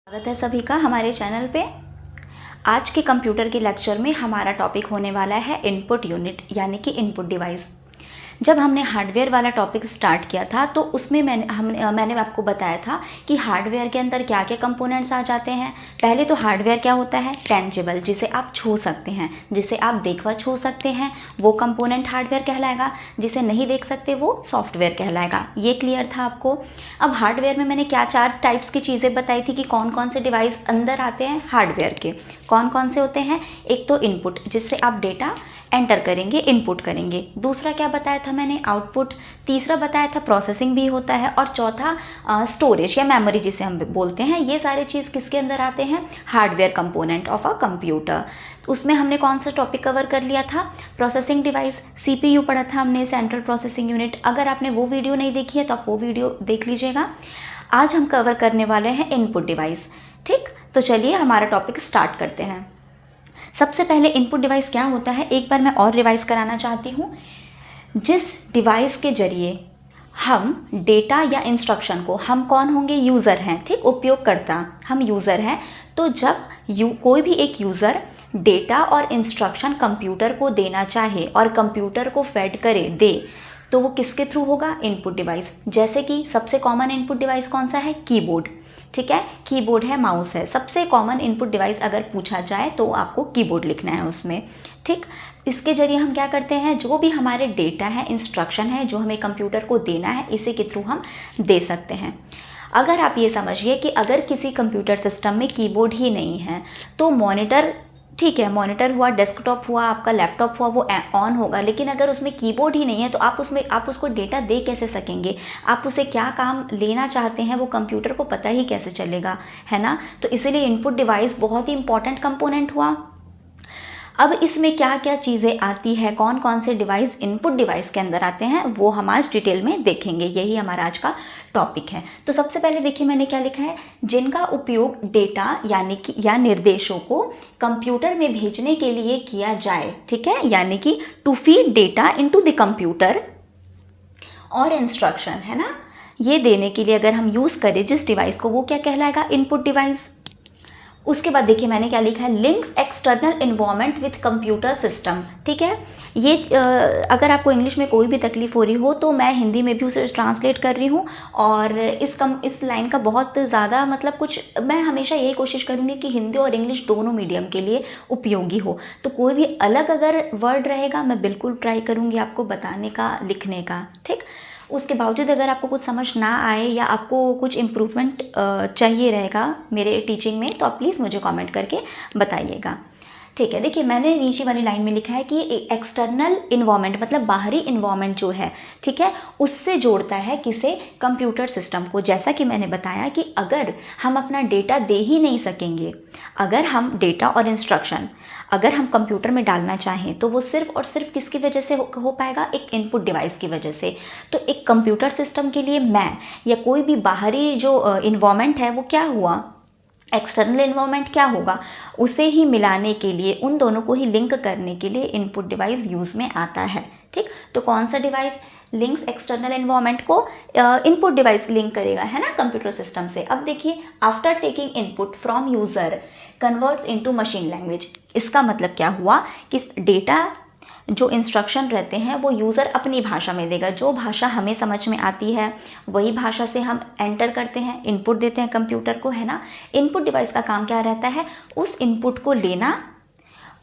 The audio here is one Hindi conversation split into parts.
स्वागत है सभी का हमारे चैनल पे। आज के कंप्यूटर के लेक्चर में हमारा टॉपिक होने वाला है इनपुट यूनिट यानी कि इनपुट डिवाइस। जब हमने हार्डवेयर वाला टॉपिक स्टार्ट किया था तो उसमें मैंने आपको बताया था कि हार्डवेयर के अंदर क्या क्या कंपोनेंट्स आ जाते हैं। पहले तो हार्डवेयर क्या होता है, टेंजिबल, जिसे आप छू सकते हैं, जिसे आप देखवा छू सकते हैं, वो कंपोनेंट हार्डवेयर कहलाएगा। जिसे नहीं देख सकते वो सॉफ्टवेयर कहलाएगा। ये क्लियर था आपको। अब हार्डवेयर में मैंने क्या 4 टाइप्स की चीज़ें बताई थी कि कौन कौन से डिवाइस अंदर आते हैं हार्डवेयर के। कौन कौन से होते हैं? एक तो इनपुट, जिससे आप डेटा एंटर करेंगे, इनपुट करेंगे। दूसरा क्या बताया था मैंने? आउटपुट। तीसरा बताया था प्रोसेसिंग भी होता है। और चौथा स्टोरेज या मेमोरी जिसे हम बोलते हैं। ये सारे चीज़ किसके अंदर आते हैं? Hardware component of a computer. उसमें हमने कौन सा टॉपिक कवर कर लिया था? प्रोसेसिंग डिवाइस, सीपीयू पढ़ा था हमने, सेंट्रल प्रोसेसिंग यूनिट। अगर आपने वो वीडियो नहीं देखी है तो आप वो वीडियो देख लीजिएगा। आज हम कवर करने वाले हैं इनपुट डिवाइस। ठीक, तो चलिए हमारा टॉपिक स्टार्ट करते हैं। सबसे पहले इनपुट डिवाइस क्या होता है एक बार मैं और रिवाइज कराना चाहती हूँ। जिस डिवाइस के जरिए हम डेटा या इंस्ट्रक्शन को, हम कौन होंगे? यूज़र हैं, ठीक, उपयोगकर्ता, हम यूज़र हैं। तो जब कोई भी एक यूज़र डेटा और इंस्ट्रक्शन कंप्यूटर को देना चाहे और कंप्यूटर को फेड करे, दे, तो वो किसके थ्रू होगा? Input device. जैसे कि सबसे कॉमन इनपुट डिवाइस कौन सा है? कीबोर्ड। ठीक है, कीबोर्ड है, माउस है। सबसे कॉमन इनपुट डिवाइस अगर पूछा जाए तो आपको कीबोर्ड लिखना है उसमें। ठीक, इसके जरिए हम क्या करते हैं? जो भी हमारे डेटा है, इंस्ट्रक्शन है, जो हमें कंप्यूटर को देना है, इसी के थ्रू हम दे सकते हैं। अगर आप ये समझिए कि अगर किसी कंप्यूटर सिस्टम में कीबोर्ड ही नहीं है तो मॉनिटर, ठीक है, मॉनिटर हुआ, डेस्कटॉप हुआ, आपका लैपटॉप हुआ, वो ऑन होगा। लेकिन अगर उसमें कीबोर्ड ही नहीं है तो आप उसको डेटा दे कैसे सकेंगे? आप उसे क्या काम लेना चाहते हैं वो कंप्यूटर को पता ही कैसे चलेगा, है ना? तो इसीलिए इनपुट डिवाइस बहुत ही इंपॉर्टेंट कंपोनेंट हुआ। अब इसमें क्या क्या चीज़ें आती है, कौन कौन से डिवाइस इनपुट डिवाइस के अंदर आते हैं, वो हम आज डिटेल में देखेंगे। यही हमारा आज का टॉपिक है। तो सबसे पहले देखिए मैंने क्या लिखा है, जिनका उपयोग डेटा यानी कि या निर्देशों को कंप्यूटर में भेजने के लिए किया जाए। ठीक है, यानी कि to feed data into the computer और इंस्ट्रक्शन, है ना, ये देने के लिए अगर हम यूज़ करें जिस डिवाइस को, वो क्या कहलाएगा? Input device. उसके बाद देखिए मैंने क्या लिखा है, links external environment with computer system. ठीक है, ये अगर आपको इंग्लिश में कोई भी तकलीफ हो रही हो तो मैं हिंदी में भी उसे ट्रांसलेट कर रही हूँ। और इस लाइन का बहुत ज़्यादा मतलब कुछ, मैं हमेशा यही कोशिश करूँगी कि हिंदी और इंग्लिश दोनों मीडियम के लिए उपयोगी हो। तो कोई भी अलग अगर वर्ड रहेगा मैं बिल्कुल ट्राई करूँगी आपको बताने का, लिखने का। ठीक, उसके बावजूद अगर आपको कुछ समझ ना आए या आपको कुछ इम्प्रूवमेंट चाहिए रहेगा मेरे टीचिंग में तो आप प्लीज़ मुझे कमेंट करके बताइएगा। ठीक है, देखिए मैंने नीचे वाली लाइन में लिखा है कि एक्सटर्नल इन्वायरमेंट मतलब बाहरी इन्वायरमेंट जो है, ठीक है, उससे जोड़ता है किसे? कंप्यूटर सिस्टम को। जैसा कि मैंने बताया कि अगर हम अपना डेटा दे ही नहीं सकेंगे, अगर हम डेटा और इंस्ट्रक्शन अगर हम कंप्यूटर में डालना चाहें तो वो सिर्फ और सिर्फ किसकी वजह से हो पाएगा? एक इनपुट डिवाइस की वजह से। तो एक कंप्यूटर सिस्टम के लिए मैं या कोई भी बाहरी जो इन्वायरमेंट है वो क्या हुआ? एक्सटर्नल इन्वायरमेंट क्या होगा? उसे ही मिलाने के लिए, उन दोनों को ही लिंक करने के लिए इनपुट डिवाइस यूज़ में आता है। ठीक, तो कौन सा डिवाइस लिंक्स एक्सटर्नल इन्वायरमेंट को इनपुट डिवाइस लिंक करेगा, है ना, कंप्यूटर सिस्टम से। अब देखिए, after taking input from user converts into machine language. इसका मतलब क्या हुआ कि डेटा, जो इंस्ट्रक्शन रहते हैं वो यूज़र अपनी भाषा में देगा। जो भाषा हमें समझ में आती है वही भाषा से हम एंटर करते हैं, इनपुट देते हैं कंप्यूटर को, है ना। इनपुट डिवाइस का काम क्या रहता है? उस इनपुट को लेना,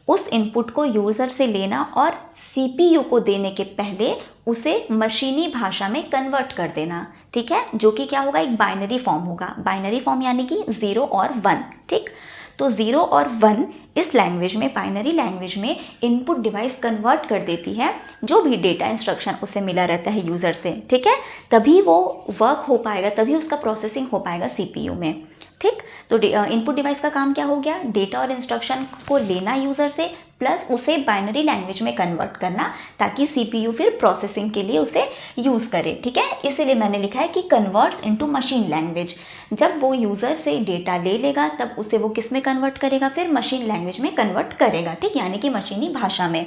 उस इनपुट को यूज़र से लेना और सीपीयू को देने के पहले उसे मशीनी भाषा में कन्वर्ट कर देना। ठीक है, जो कि क्या होगा? एक बाइनरी फॉर्म होगा। बाइनरी फॉर्म यानी कि 0 और 1। ठीक, तो 0 और 1 इस लैंग्वेज में, बाइनरी लैंग्वेज में इनपुट डिवाइस कन्वर्ट कर देती है जो भी डेटा इंस्ट्रक्शन उसे मिला रहता है यूज़र से। ठीक है, तभी वो वर्क हो पाएगा, तभी उसका प्रोसेसिंग हो पाएगा सीपीयू में। ठीक, तो इनपुट डिवाइस का काम क्या हो गया? डेटा और इंस्ट्रक्शन को लेना यूज़र से, प्लस उसे बाइनरी लैंग्वेज में कन्वर्ट करना ताकि सीपीयू फिर प्रोसेसिंग के लिए उसे यूज़ करे। ठीक है, इसीलिए मैंने लिखा है कि कन्वर्ट्स इनटू मशीन लैंग्वेज। जब वो यूज़र से डेटा ले लेगा तब उसे वो किस में कन्वर्ट करेगा? फिर मशीन लैंग्वेज में कन्वर्ट करेगा। ठीक, यानी कि मशीनी भाषा में।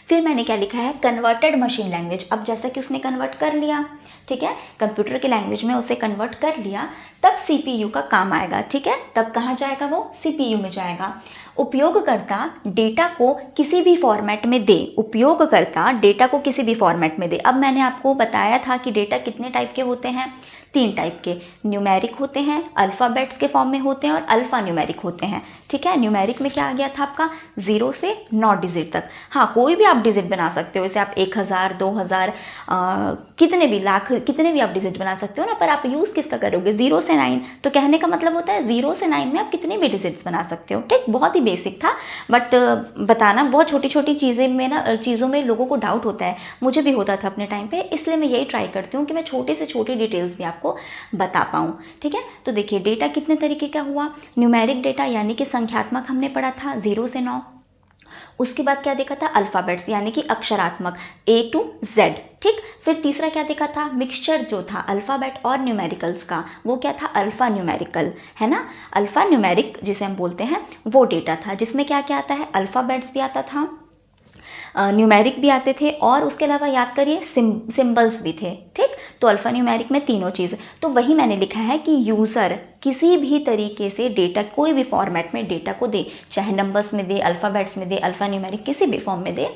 फिर मैंने क्या लिखा है, कन्वर्टेड मशीन लैंग्वेज। अब जैसा कि उसने कन्वर्ट कर लिया, ठीक है, कंप्यूटर के लैंग्वेज में उसे कन्वर्ट कर लिया, तब CPU का काम आएगा, ठीक है। तब कहाँ जाएगा, वो CPU में जाएगा। उपयोगकर्ता डेटा को किसी भी फॉर्मेट में दे, उपयोगकर्ता डेटा को किसी भी फॉर्मेट में दे। अब मैंने आपको बताया था कि डेटा कितने टाइप के होते हैं, 3 टाइप के। न्यूमेरिक होते हैं, अल्फ़ाबेट्स के फॉर्म में होते हैं और अल्फ़ा न्यूमेरिक होते हैं, ठीक है। न्यूमेरिक में क्या आ गया था आपका, 0 से 9 डिजिट तक। हाँ, कोई भी आप डिजिट बना सकते हो, जैसे आप 1000, 2000, कितने भी लाख, कितने भी आप डिजिट बना सकते हो ना, पर आप यूज़ किसका करोगे, 0 से 9। तो कहने का मतलब होता है 0 से 9 में आप कितने भी डिजिट्स बना सकते हो, ठीक। बहुत ही बेसिक था, बट बताना बहुत छोटी छोटी चीज़ें में ना, चीज़ों में लोगों को डाउट होता है, मुझे भी होता था अपने टाइम पे, इसलिए मैं यही ट्राई करती हूँ कि मैं छोटे से छोटी डिटेल्स भी आपको बता पाऊँ, ठीक है। तो देखिए, डेटा कितने तरीके का हुआ, न्यूमेरिक डेटा यानी कि संख्यात्मक हमने पढ़ा था 0 से 9। उसके बाद क्या देखा था, अल्फ़ाबेट्स यानी कि अक्षरात्मक A to Z, ठीक। फिर तीसरा क्या देखा था, मिक्सचर जो था अल्फ़ाबेट और न्यूमेरिकल्स का, वो क्या था, अल्फ़ा न्यूमेरिकल, है ना। अल्फ़ा न्यूमेरिक जिसे हम बोलते हैं वो डेटा था, जिसमें क्या क्या आता है, अल्फ़ाबेट्स भी आता था, न्यूमेरिक भी आते थे, और उसके अलावा याद करिए सिंबल्स भी थे, ठीक। तो अल्फ़ा न्यूमेरिक में तीनों चीज़। तो वही मैंने लिखा है कि यूज़र किसी भी तरीके से डेटा, कोई भी फॉर्मेट में डेटा को दे, चाहे नंबर्स में दे, अल्फ़ाबेट्स में दे, अल्फ़ा न्यूमेरिक किसी भी फॉर्म में दे,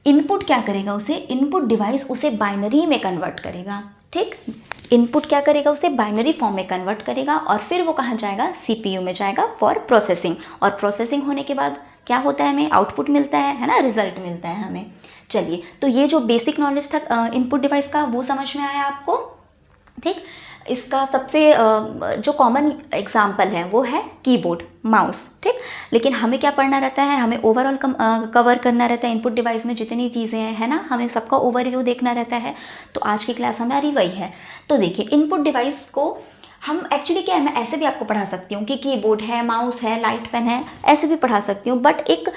इनपुट क्या करेगा, उसे इनपुट डिवाइस उसे बाइनरी में कन्वर्ट करेगा, ठीक। इनपुट क्या करेगा, उसे बाइनरी फॉर्म में कन्वर्ट करेगा, और फिर वो कहाँ जाएगा, CPU में जाएगा फॉर प्रोसेसिंग। और प्रोसेसिंग होने के बाद क्या होता है, हमें आउटपुट मिलता है ना, रिजल्ट मिलता है हमें। चलिए, तो ये जो बेसिक नॉलेज था इनपुट डिवाइस का, वो समझ में आया आपको, ठीक। इसका सबसे जो कॉमन एग्जाम्पल है वो है कीबोर्ड, माउस, ठीक। लेकिन हमें क्या पढ़ना रहता है, हमें ओवरऑल कवर करना रहता है, इनपुट डिवाइस में जितनी चीज़ें हैं, है ना, हमें सबका ओवरव्यू देखना रहता है। तो आज की क्लास हमारी वही है। तो देखिए, इनपुट डिवाइस को हम एक्चुअली क्या है, मैं ऐसे भी आपको पढ़ा सकती हूँ कि कीबोर्ड है, माउस है, लाइट पेन है, ऐसे भी पढ़ा सकती हूँ, बट एक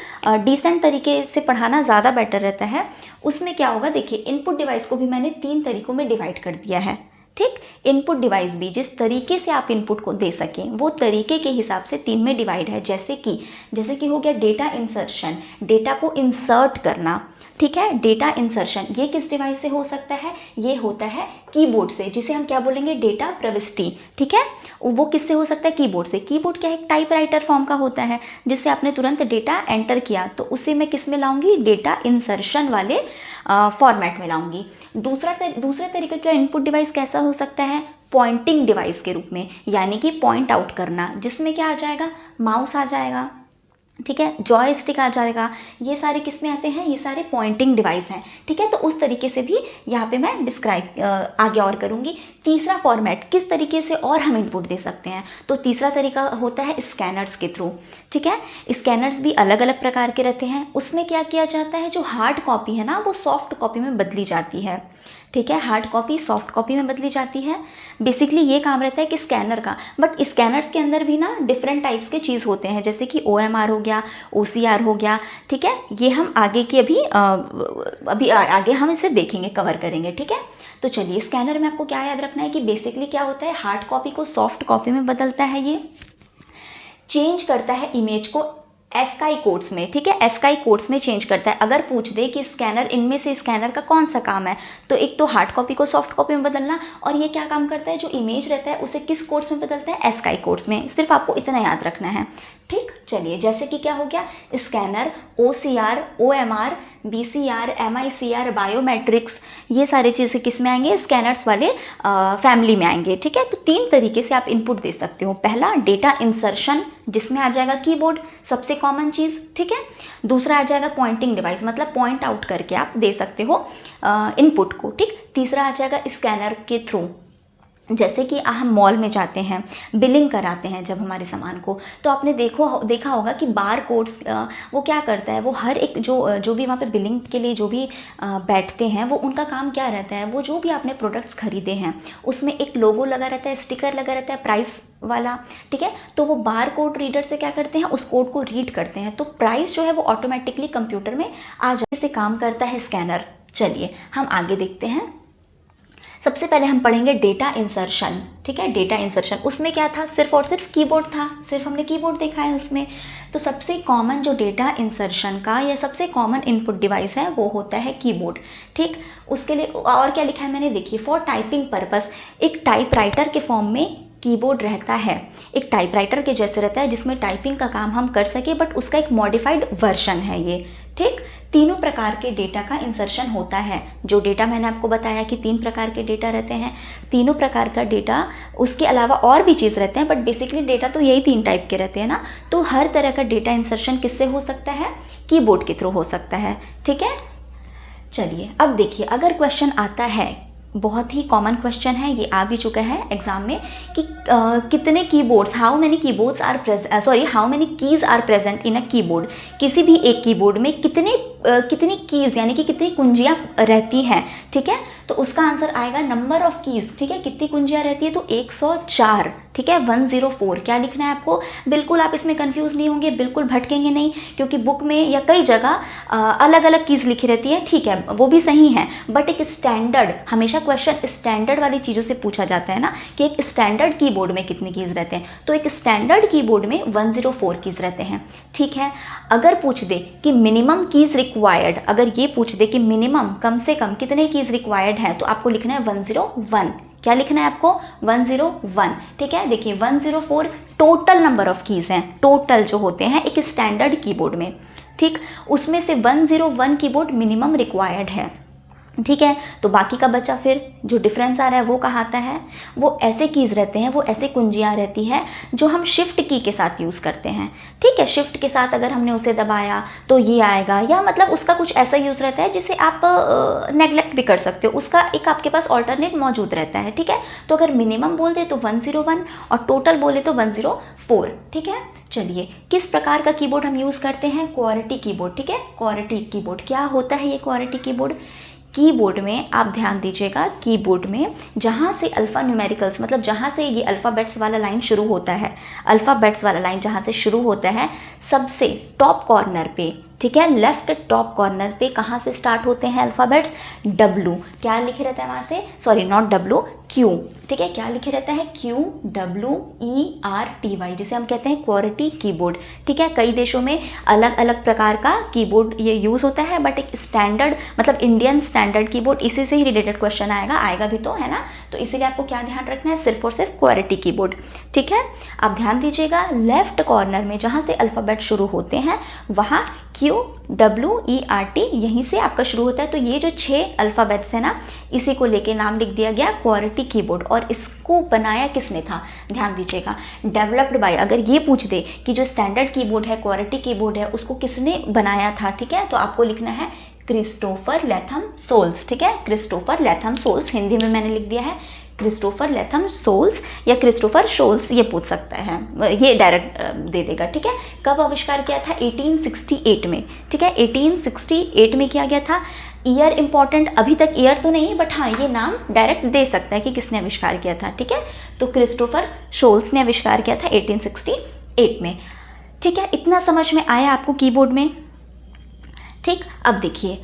डिसेंट तरीके से पढ़ाना ज़्यादा बेटर रहता है। उसमें क्या होगा, देखिए, इनपुट डिवाइस को भी मैंने 3 तरीकों में डिवाइड कर दिया है, ठीक। इनपुट डिवाइस भी जिस तरीके से आप इनपुट को दे सकें, वो तरीके के हिसाब से 3 में डिवाइड है। जैसे कि हो गया डेटा इंसर्शन, डेटा को इंसर्ट करना, ठीक है। डेटा इंसर्शन ये किस डिवाइस से हो सकता है, ये होता है कीबोर्ड से, जिसे हम क्या बोलेंगे, डेटा प्रविष्टि, ठीक है। वो किससे हो सकता है, कीबोर्ड से। कीबोर्ड क्या है, एक टाइपराइटर फॉर्म का होता है, जिससे आपने तुरंत डेटा एंटर किया, तो उसे मैं किस में लाऊंगी, डेटा इंसर्शन वाले फॉर्मेट में लाऊंगी। दूसरे तरीके का इनपुट डिवाइस कैसा हो सकता है, पॉइंटिंग डिवाइस के रूप में, यानी कि पॉइंट आउट करना, जिसमें क्या आ जाएगा, माउस आ जाएगा, ठीक है, जॉयस्टिक आ जाएगा। ये सारे किस में आते हैं, ये सारे पॉइंटिंग डिवाइस हैं, ठीक है। तो उस तरीके से भी यहाँ पे मैं डिस्क्राइब आगे और करूँगी। तीसरा फॉर्मेट, किस तरीके से और हम इनपुट दे सकते हैं, तो तीसरा तरीका होता है स्कैनर्स के थ्रू, ठीक है। स्कैनर्स भी अलग अलग प्रकार के रहते हैं। उसमें क्या किया जाता है, जो हार्ड कॉपी है ना, वो सॉफ्ट कॉपी में बदली जाती है, ठीक है। हार्ड कॉपी सॉफ्ट कॉपी में बदली जाती है। बेसिकली ये काम रहता है कि स्कैनर का, बट स्कैनर्स के अंदर भी ना डिफरेंट टाइप्स के चीज़ होते हैं, जैसे कि OMR हो गया, OCR हो गया, ठीक है। ये हम आगे की अभी आगे हम इसे देखेंगे, कवर करेंगे, ठीक है। तो चलिए, स्कैनर में आपको क्या याद रखना है कि बेसिकली क्या होता है, हार्ड कॉपी को सॉफ्ट कॉपी में बदलता है, ये चेंज करता है इमेज को एस्काई कोड्स में, ठीक है, एस्काई कोड्स में चेंज करता है। अगर पूछ दे कि स्कैनर, इनमें से स्कैनर का कौन सा काम है, तो एक तो हार्ड कॉपी को सॉफ्ट कॉपी में बदलना, और ये क्या काम करता है, जो इमेज रहता है उसे किस कोड्स में बदलता है, एस्काई कोड्स में। सिर्फ आपको इतना याद रखना है, ठीक। चलिए, जैसे कि क्या हो गया, scanner, OCR, OMR, BCR, MICR, biometrics, ये सारी चीज़ें किस में आएंगे, स्कैनर्स वाले फैमिली में आएंगे, ठीक है। तो 3 तरीके से आप इनपुट दे सकते हो। पहला, डेटा इंसर्शन, जिसमें आ जाएगा कीबोर्ड, सबसे कॉमन चीज़, ठीक है। दूसरा आ जाएगा पॉइंटिंग डिवाइस, मतलब पॉइंट आउट करके आप दे सकते हो इनपुट को, ठीक। तीसरा आ जाएगा स्कैनर के थ्रू, जैसे कि हम मॉल में जाते हैं, बिलिंग कराते हैं जब हमारे सामान को, तो आपने देखा होगा कि बार कोड्स वो क्या करता है, वो हर एक जो भी वहाँ पे बिलिंग के लिए जो भी बैठते हैं, वो उनका काम क्या रहता है, वो जो भी आपने प्रोडक्ट्स खरीदे हैं उसमें एक लोगो लगा रहता है, स्टिकर लगा रहता है प्राइस वाला, ठीक है। तो वो बार कोड रीडर से क्या करते हैं, उस कोड को रीड करते हैं, तो प्राइस जो है वो ऑटोमेटिकली कंप्यूटर में आ जाने से काम करता है स्कैनर। चलिए, हम आगे देखते हैं। सबसे पहले हम पढ़ेंगे डेटा इंसर्शन, ठीक है। डेटा इंसर्शन उसमें क्या था, सिर्फ और सिर्फ कीबोर्ड था, सिर्फ हमने कीबोर्ड देखा है उसमें। तो सबसे कॉमन जो डेटा इंसर्शन का या सबसे कॉमन इनपुट डिवाइस है वो होता है कीबोर्ड, ठीक। उसके लिए और क्या लिखा है मैंने, देखिए, फॉर टाइपिंग पर्पस, एक टाइपराइटर के फॉर्म में कीबोर्ड रहता है, एक टाइपराइटर के जैसे रहता है जिसमें टाइपिंग का काम हम कर सके, बट उसका एक मॉडिफाइड वर्जन है ये, ठीक। तीनों प्रकार के डेटा का इंसर्शन होता है। जो डेटा मैंने आपको बताया कि 3 प्रकार के डेटा रहते हैं, तीनों प्रकार का डेटा, उसके अलावा और भी चीज़ रहते हैं, बट बेसिकली डेटा तो यही 3 टाइप के रहते हैं ना। तो हर तरह का डेटा इंसर्शन किससे हो सकता है, कीबोर्ड के थ्रू हो सकता है, ठीक है। चलिए अब देखिए, अगर क्वेश्चन आता है, बहुत ही कॉमन क्वेश्चन है, ये आ भी चुका है एग्जाम में, कि कितने keyboards, how many keyboards are present, sorry, how many keys are present in a keyboard, किसी भी एक कीबोर्ड में कितनी कीज़ यानी कि कितनी कुंजियाँ रहती हैं, ठीक है। तो उसका आंसर आएगा नंबर ऑफ कीज़, ठीक है। कितनी कुंजियाँ रहती है, तो 104, ठीक है, 104। क्या लिखना है आपको, बिल्कुल आप इसमें कंफ्यूज नहीं होंगे, बिल्कुल भटकेंगे नहीं, क्योंकि बुक में या कई जगह अलग अलग कीज़ लिखी रहती है, ठीक है, वो भी सही है, बट एक स्टैंडर्ड, हमेशा क्वेश्चन स्टैंडर्ड वाली चीज़ों से पूछा जाता है ना, कि एक स्टैंडर्ड कीबोर्ड में कितनी कीज़ रहते हैं, तो एक स्टैंडर्ड कीबोर्ड में 104 कीज़ रहते हैं, ठीक है। अगर पूछ दे कि मिनिमम कीज़ रिक्वायर्ड, अगर ये पूछ दे कि मिनिमम, कम से कम कितने कीज़ रिक्वायर्ड है, तो आपको लिखना है 101। क्या लिखना है आपको, 101, ठीक है। देखिए 104 टोटल नंबर ऑफ कीज़ हैं, टोटल जो होते हैं एक स्टैंडर्ड कीबोर्ड में, ठीक। उसमें से 101 कीबोर्ड मिनिमम रिक्वायर्ड है, ठीक है। तो बाकी का बचा फिर जो डिफरेंस आ रहा है वो कहाँ आता है, वो ऐसे कीज़ रहते हैं, वो ऐसे कुंजियाँ रहती है जो हम शिफ्ट की के साथ यूज़ करते हैं, ठीक है। शिफ्ट के साथ अगर हमने उसे दबाया तो ये आएगा, या मतलब उसका कुछ ऐसा यूज़ रहता है जिसे आप नेगलेक्ट भी कर सकते हो, उसका एक आपके पास ऑल्टरनेट मौजूद रहता है, ठीक है। तो अगर मिनिमम बोल दे तो 101 और टोटल बोले तो 104, ठीक है। चलिए, किस प्रकार का कीबोर्ड हम यूज़ करते हैं, क्वाड्रेटिक कीबोर्ड, ठीक है। क्वाड्रेटिक कीबोर्ड क्या होता है, ये क्वाड्रेटिक कीबोर्ड, कीबोर्ड में आप ध्यान दीजिएगा, कीबोर्ड में जहाँ से अल्फ़ा न्यूमेरिकल्स, मतलब जहाँ से ये अल्फ़ाबेट्स वाला लाइन शुरू होता है, अल्फ़ाबेट्स वाला लाइन जहाँ से शुरू होता है, सबसे टॉप कॉर्नर पे, ठीक है, लेफ्ट टॉप कॉर्नर पे कहाँ से स्टार्ट होते हैं अल्फ़ाबेट्स, W, क्या लिखे रहता है वहाँ से, सॉरी नॉट W, Q, ठीक है, क्या लिखे रहता है, QWERTY, जिसे हम कहते हैं क्वाड्रेटिक कीबोर्ड, ठीक है। कई देशों में अलग अलग प्रकार का कीबोर्ड ये यूज़ होता है, बट एक स्टैंडर्ड, मतलब इंडियन स्टैंडर्ड कीबोर्ड, इसी से ही रिलेटेड क्वेश्चन आएगा भी तो, है ना। तो इसीलिए आपको क्या ध्यान रखना है, सिर्फ और सिर्फ क्वाड्रेटिक कीबोर्ड, ठीक है। आप ध्यान दीजिएगा, लेफ्ट कॉर्नर में जहाँ से अल्फ़ाबेट शुरू होते हैं वहाँ QWERT यहीं से आपका शुरू होता है। तो ये जो 6 अल्फ़ाबेट्स है ना, इसी को लेके नाम लिख दिया गया क्वाड्रेटिक कीबोर्ड। और इसको बनाया किसने था, ध्यान दीजिएगा, डेवलप्ड बाय, अगर ये पूछ दे कि जो स्टैंडर्ड कीबोर्ड है, क्वाड्रेटिक कीबोर्ड है, उसको किसने बनाया था, ठीक है, तो आपको लिखना है क्रिस्टोफर लेथम सोल्स, ठीक है, क्रिस्टोफर लेथम सोल्स, हिंदी में मैंने लिख दिया है क्रिस्टोफर लेथम सोल्स या क्रिस्टोफर शोल्स, ये पूछ सकता है, ये डायरेक्ट दे देगा, ठीक है। कब आविष्कार किया था, 1868 में, ठीक है, 1868 में किया गया था। ईयर इंपॉर्टेंट, अभी तक ईयर तो नहीं, बट हाँ ये नाम डायरेक्ट दे सकता है कि किसने आविष्कार किया था, ठीक है। तो क्रिस्टोफर शोल्स ने आविष्कार किया था 1868 में, ठीक है। इतना समझ में आया आपको कीबोर्ड में, ठीक। अब देखिए,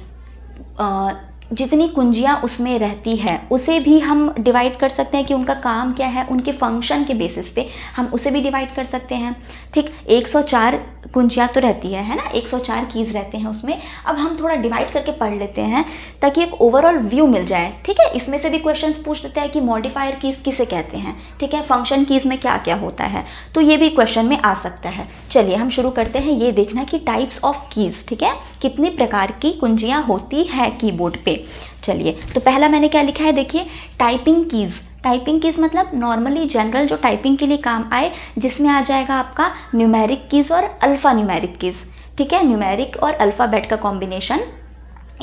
जितनी कुंजियाँ उसमें रहती है उसे भी हम डिवाइड कर सकते हैं कि उनका काम क्या है, उनके फंक्शन के बेसिस पे हम उसे भी डिवाइड कर सकते हैं, ठीक। 104 कुंजियाँ तो रहती है ना, 104 कीज़ रहते हैं उसमें। अब हम थोड़ा डिवाइड करके पढ़ लेते हैं ताकि एक ओवरऑल व्यू मिल जाए, ठीक है। इसमें से भी क्वेश्चंस पूछ देता है कि मॉडिफायर कीज़ किसे कहते हैं, ठीक है, फंक्शन कीज़ में क्या क्या होता है, तो ये भी क्वेश्चन में आ सकता है। चलिए हम शुरू करते हैं, ये देखना कि टाइप्स ऑफ कीज़, ठीक है, कितनी प्रकार की कुंजियाँ होती है कीबोर्ड पे। चलिए, तो पहला मैंने क्या लिखा है, देखिए, टाइपिंग कीज़। टाइपिंग कीज़ मतलब नॉर्मली जनरल जो टाइपिंग के लिए काम आए, जिसमें आ जाएगा आपका न्यूमेरिक कीज़ और अल्फ़ा न्यूमेरिक कीज़, ठीक है। न्यूमेरिक और अल्फ़ाबेट का कॉम्बिनेशन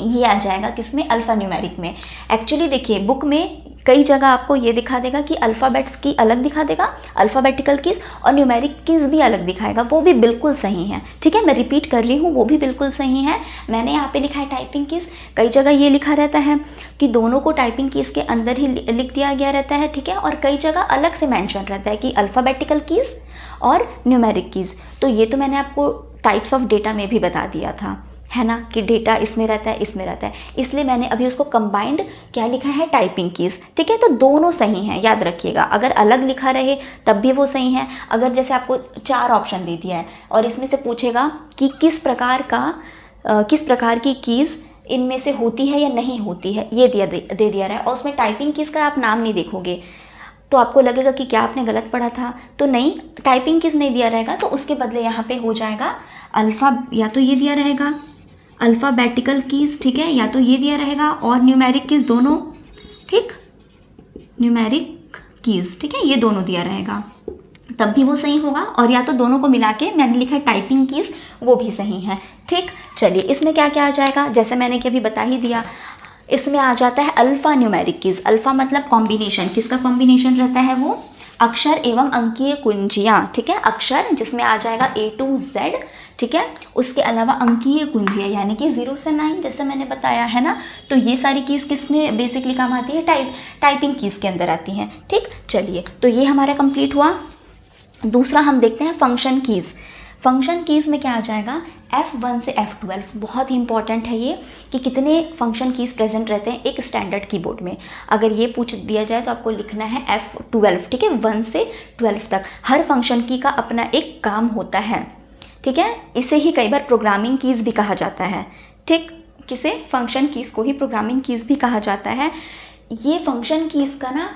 ये आ जाएगा किसमें, अल्फ़ा न्यूमेरिक में। एक्चुअली देखिए, बुक में कई जगह आपको ये दिखा देगा कि अल्फ़ाबेट्स की अलग दिखा देगा, अल्फ़ाबेटिकल कीज़, और न्यूमेरिक कीज़ भी अलग दिखाएगा, वो भी बिल्कुल सही है, ठीक है। मैं रिपीट कर रही हूँ, वो भी बिल्कुल सही है। मैंने यहाँ पे लिखा है टाइपिंग कीज़, कई जगह ये लिखा रहता है कि दोनों को टाइपिंग कीज़ के अंदर ही लिख दिया गया रहता है, ठीक है, और कई जगह अलग से मेंशन रहता है कि अल्फ़ाबेटिकल कीज़ और न्यूमेरिक कीज़। तो ये तो मैंने आपको टाइप्स ऑफ डेटा में भी बता दिया था, है ना, कि डेटा इसमें रहता है, इसमें रहता है, इसलिए मैंने अभी उसको कंबाइंड क्या लिखा है, टाइपिंग कीज़। ठीक है, तो दोनों सही हैं, याद रखिएगा। अगर अलग लिखा रहे तब भी वो सही है। अगर जैसे आपको 4 ऑप्शन दे दिया है और इसमें से पूछेगा कि किस प्रकार की कीज़ इनमें से होती है या नहीं होती है, ये दे दिया रहा है, और उसमें टाइपिंग कीज़ का आप नाम नहीं देखोगे तो आपको लगेगा कि क्या आपने गलत पढ़ा था। तो नहीं, टाइपिंग कीज़ नहीं दिया रहेगा, तो उसके बदले यहाँ पे हो जाएगा अल्फ़ा, या तो ये दिया रहेगा अल्फ़ाबेटिकल कीज़, ठीक है, या तो ये दिया रहेगा, और न्यूमेरिक कीज़ दोनों, ठीक, न्यूमेरिक कीज़, ठीक है, ये दोनों दिया रहेगा, तब भी वो सही होगा। और या तो दोनों को मिला के मैंने लिखा है टाइपिंग कीज़, वो भी सही है। ठीक, चलिए इसमें क्या क्या आ जाएगा, जैसे मैंने कि अभी बता ही दिया, इसमें आ जाता है अल्फ़ा न्यूमेरिक कीज़। अल्फ़ा मतलब कॉम्बिनेशन, किसका कॉम्बिनेशन रहता है, वो अक्षर एवं अंकीय कुंजियाँ, ठीक है, अक्षर जिसमें आ जाएगा A to Z, ठीक है, उसके अलावा अंकीय कुंजियाँ यानी कि 0 से 9, जैसे मैंने बताया है ना। तो ये सारी कीज़ किस में बेसिकली काम आती है, टाइपिंग कीज़ के अंदर आती हैं। ठीक, चलिए तो ये हमारा कंप्लीट हुआ। दूसरा हम देखते हैं फंक्शन कीज़। फंक्शन कीज़ में क्या आ जाएगा, F1 से F12, बहुत ही इंपॉर्टेंट है ये कि कितने फंक्शन कीज़ प्रेजेंट रहते हैं एक स्टैंडर्ड कीबोर्ड में। अगर ये पूछ दिया जाए तो आपको लिखना है F12, ठीक है, 1 से 12 तक। हर फंक्शन की का अपना एक काम होता है, ठीक है, इसे ही कई बार प्रोग्रामिंग कीज़ भी कहा जाता है। ठीक, किसे, फंक्शन कीज़ को ही प्रोग्रामिंग कीज़ भी कहा जाता है। ये फंक्शन कीज़ का ना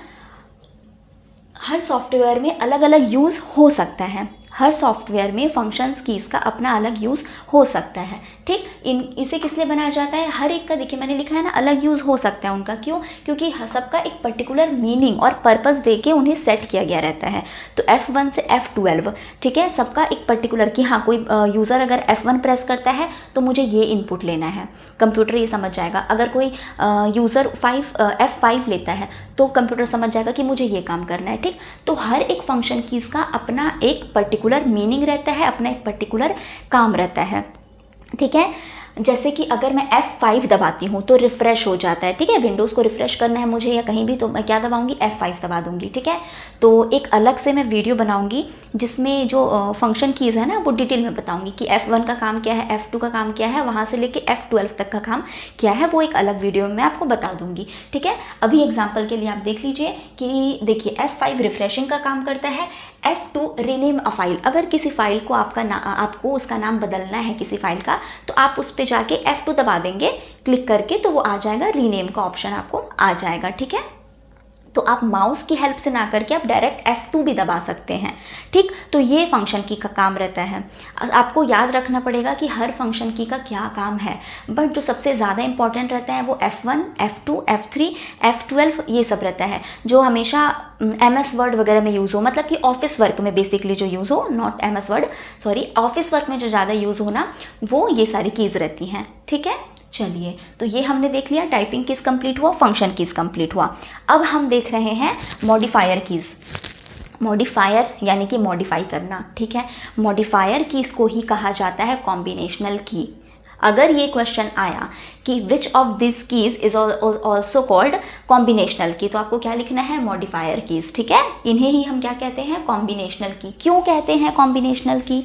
हर सॉफ्टवेयर में अलग अलग यूज़ हो सकता है, हर सॉफ्टवेयर में फंक्शंस कीज़ का अपना अलग यूज़ हो सकता है। ठीक, इसे किस लिए बनाया जाता है, हर एक का देखिए मैंने लिखा है ना, अलग यूज़ हो सकता है उनका, क्यों, क्योंकि सबका एक पर्टिकुलर मीनिंग और पर्पस दे के उन्हें सेट किया गया रहता है। तो F1 से F12, ठीक है, सबका एक पर्टिकुलर, कि हाँ कोई यूज़र अगर F1 प्रेस करता है तो मुझे ये इनपुट लेना है, कंप्यूटर ये समझ जाएगा। अगर कोई यूज़र F5 लेता है तो कंप्यूटर समझ जाएगा कि मुझे ये काम करना है। ठीक, तो हर एक फंक्शन कीज़ का अपना एक पर्टिकुलर मीनिंग रहता है, अपना एक पर्टिकुलर काम रहता है। ठीक है, जैसे कि अगर मैं F5 दबाती हूँ तो रिफ़्रेश हो जाता है, ठीक है, विंडोज़ को रिफ़्रेश करना है मुझे या कहीं भी, तो मैं क्या दबाऊँगी, F5 दबा दूँगी। ठीक है, तो एक अलग से मैं वीडियो बनाऊँगी जिसमें जो फंक्शन कीज़ है ना वो डिटेल में बताऊँगी कि F1 का काम क्या है, F2 का काम क्या है, वहाँ से लेके F12 तक का काम क्या है, वो एक अलग वीडियो में मैं आपको बता दूँगी। ठीक है, अभी एग्जाम्पल के लिए आप देख लीजिए कि देखिए F5 रिफ़्रेशिंग का काम करता है, F2 रीनेम अ फाइल, अगर किसी फाइल को आपको उसका नाम बदलना है किसी फाइल का, तो आप उस पे जाके F2 दबा देंगे क्लिक करके, तो वो आ जाएगा, रीनेम का ऑप्शन आपको आ जाएगा। ठीक है, तो आप माउस की हेल्प से ना करके आप डायरेक्ट F2 भी दबा सकते हैं। ठीक, तो ये फंक्शन की का काम रहता है। आपको याद रखना पड़ेगा कि हर फंक्शन की का क्या काम है, बट जो सबसे ज़्यादा इंपॉर्टेंट रहता है वो F1, F2, F3, F12 ये सब रहता है, जो हमेशा MS वर्ड वगैरह में यूज़ हो, मतलब कि ऑफिस वर्क में बेसिकली जो यूज़ हो, not MS word, sorry, office work में जो ज़्यादा यूज़ हो ना, वो ये सारी कीज़ रहती हैं। ठीक है, चलिए तो ये हमने देख लिया, टाइपिंग कीज़ कंप्लीट हुआ, फंक्शन कीज़ कंप्लीट हुआ। अब हम देख रहे हैं मॉडिफायर कीज़। मॉडिफायर यानी कि मॉडिफाई करना। ठीक है, मॉडिफायर कीज़ को ही कहा जाता है कॉम्बिनेशनल की। अगर ये क्वेश्चन आया कि which of this keys is also called combinational की, तो आपको क्या लिखना है, मॉडिफायर कीज़। ठीक है, इन्हें ही हम क्या कहते हैं, कॉम्बिनेशनल की। क्यों कहते हैं कॉम्बिनेशनल की,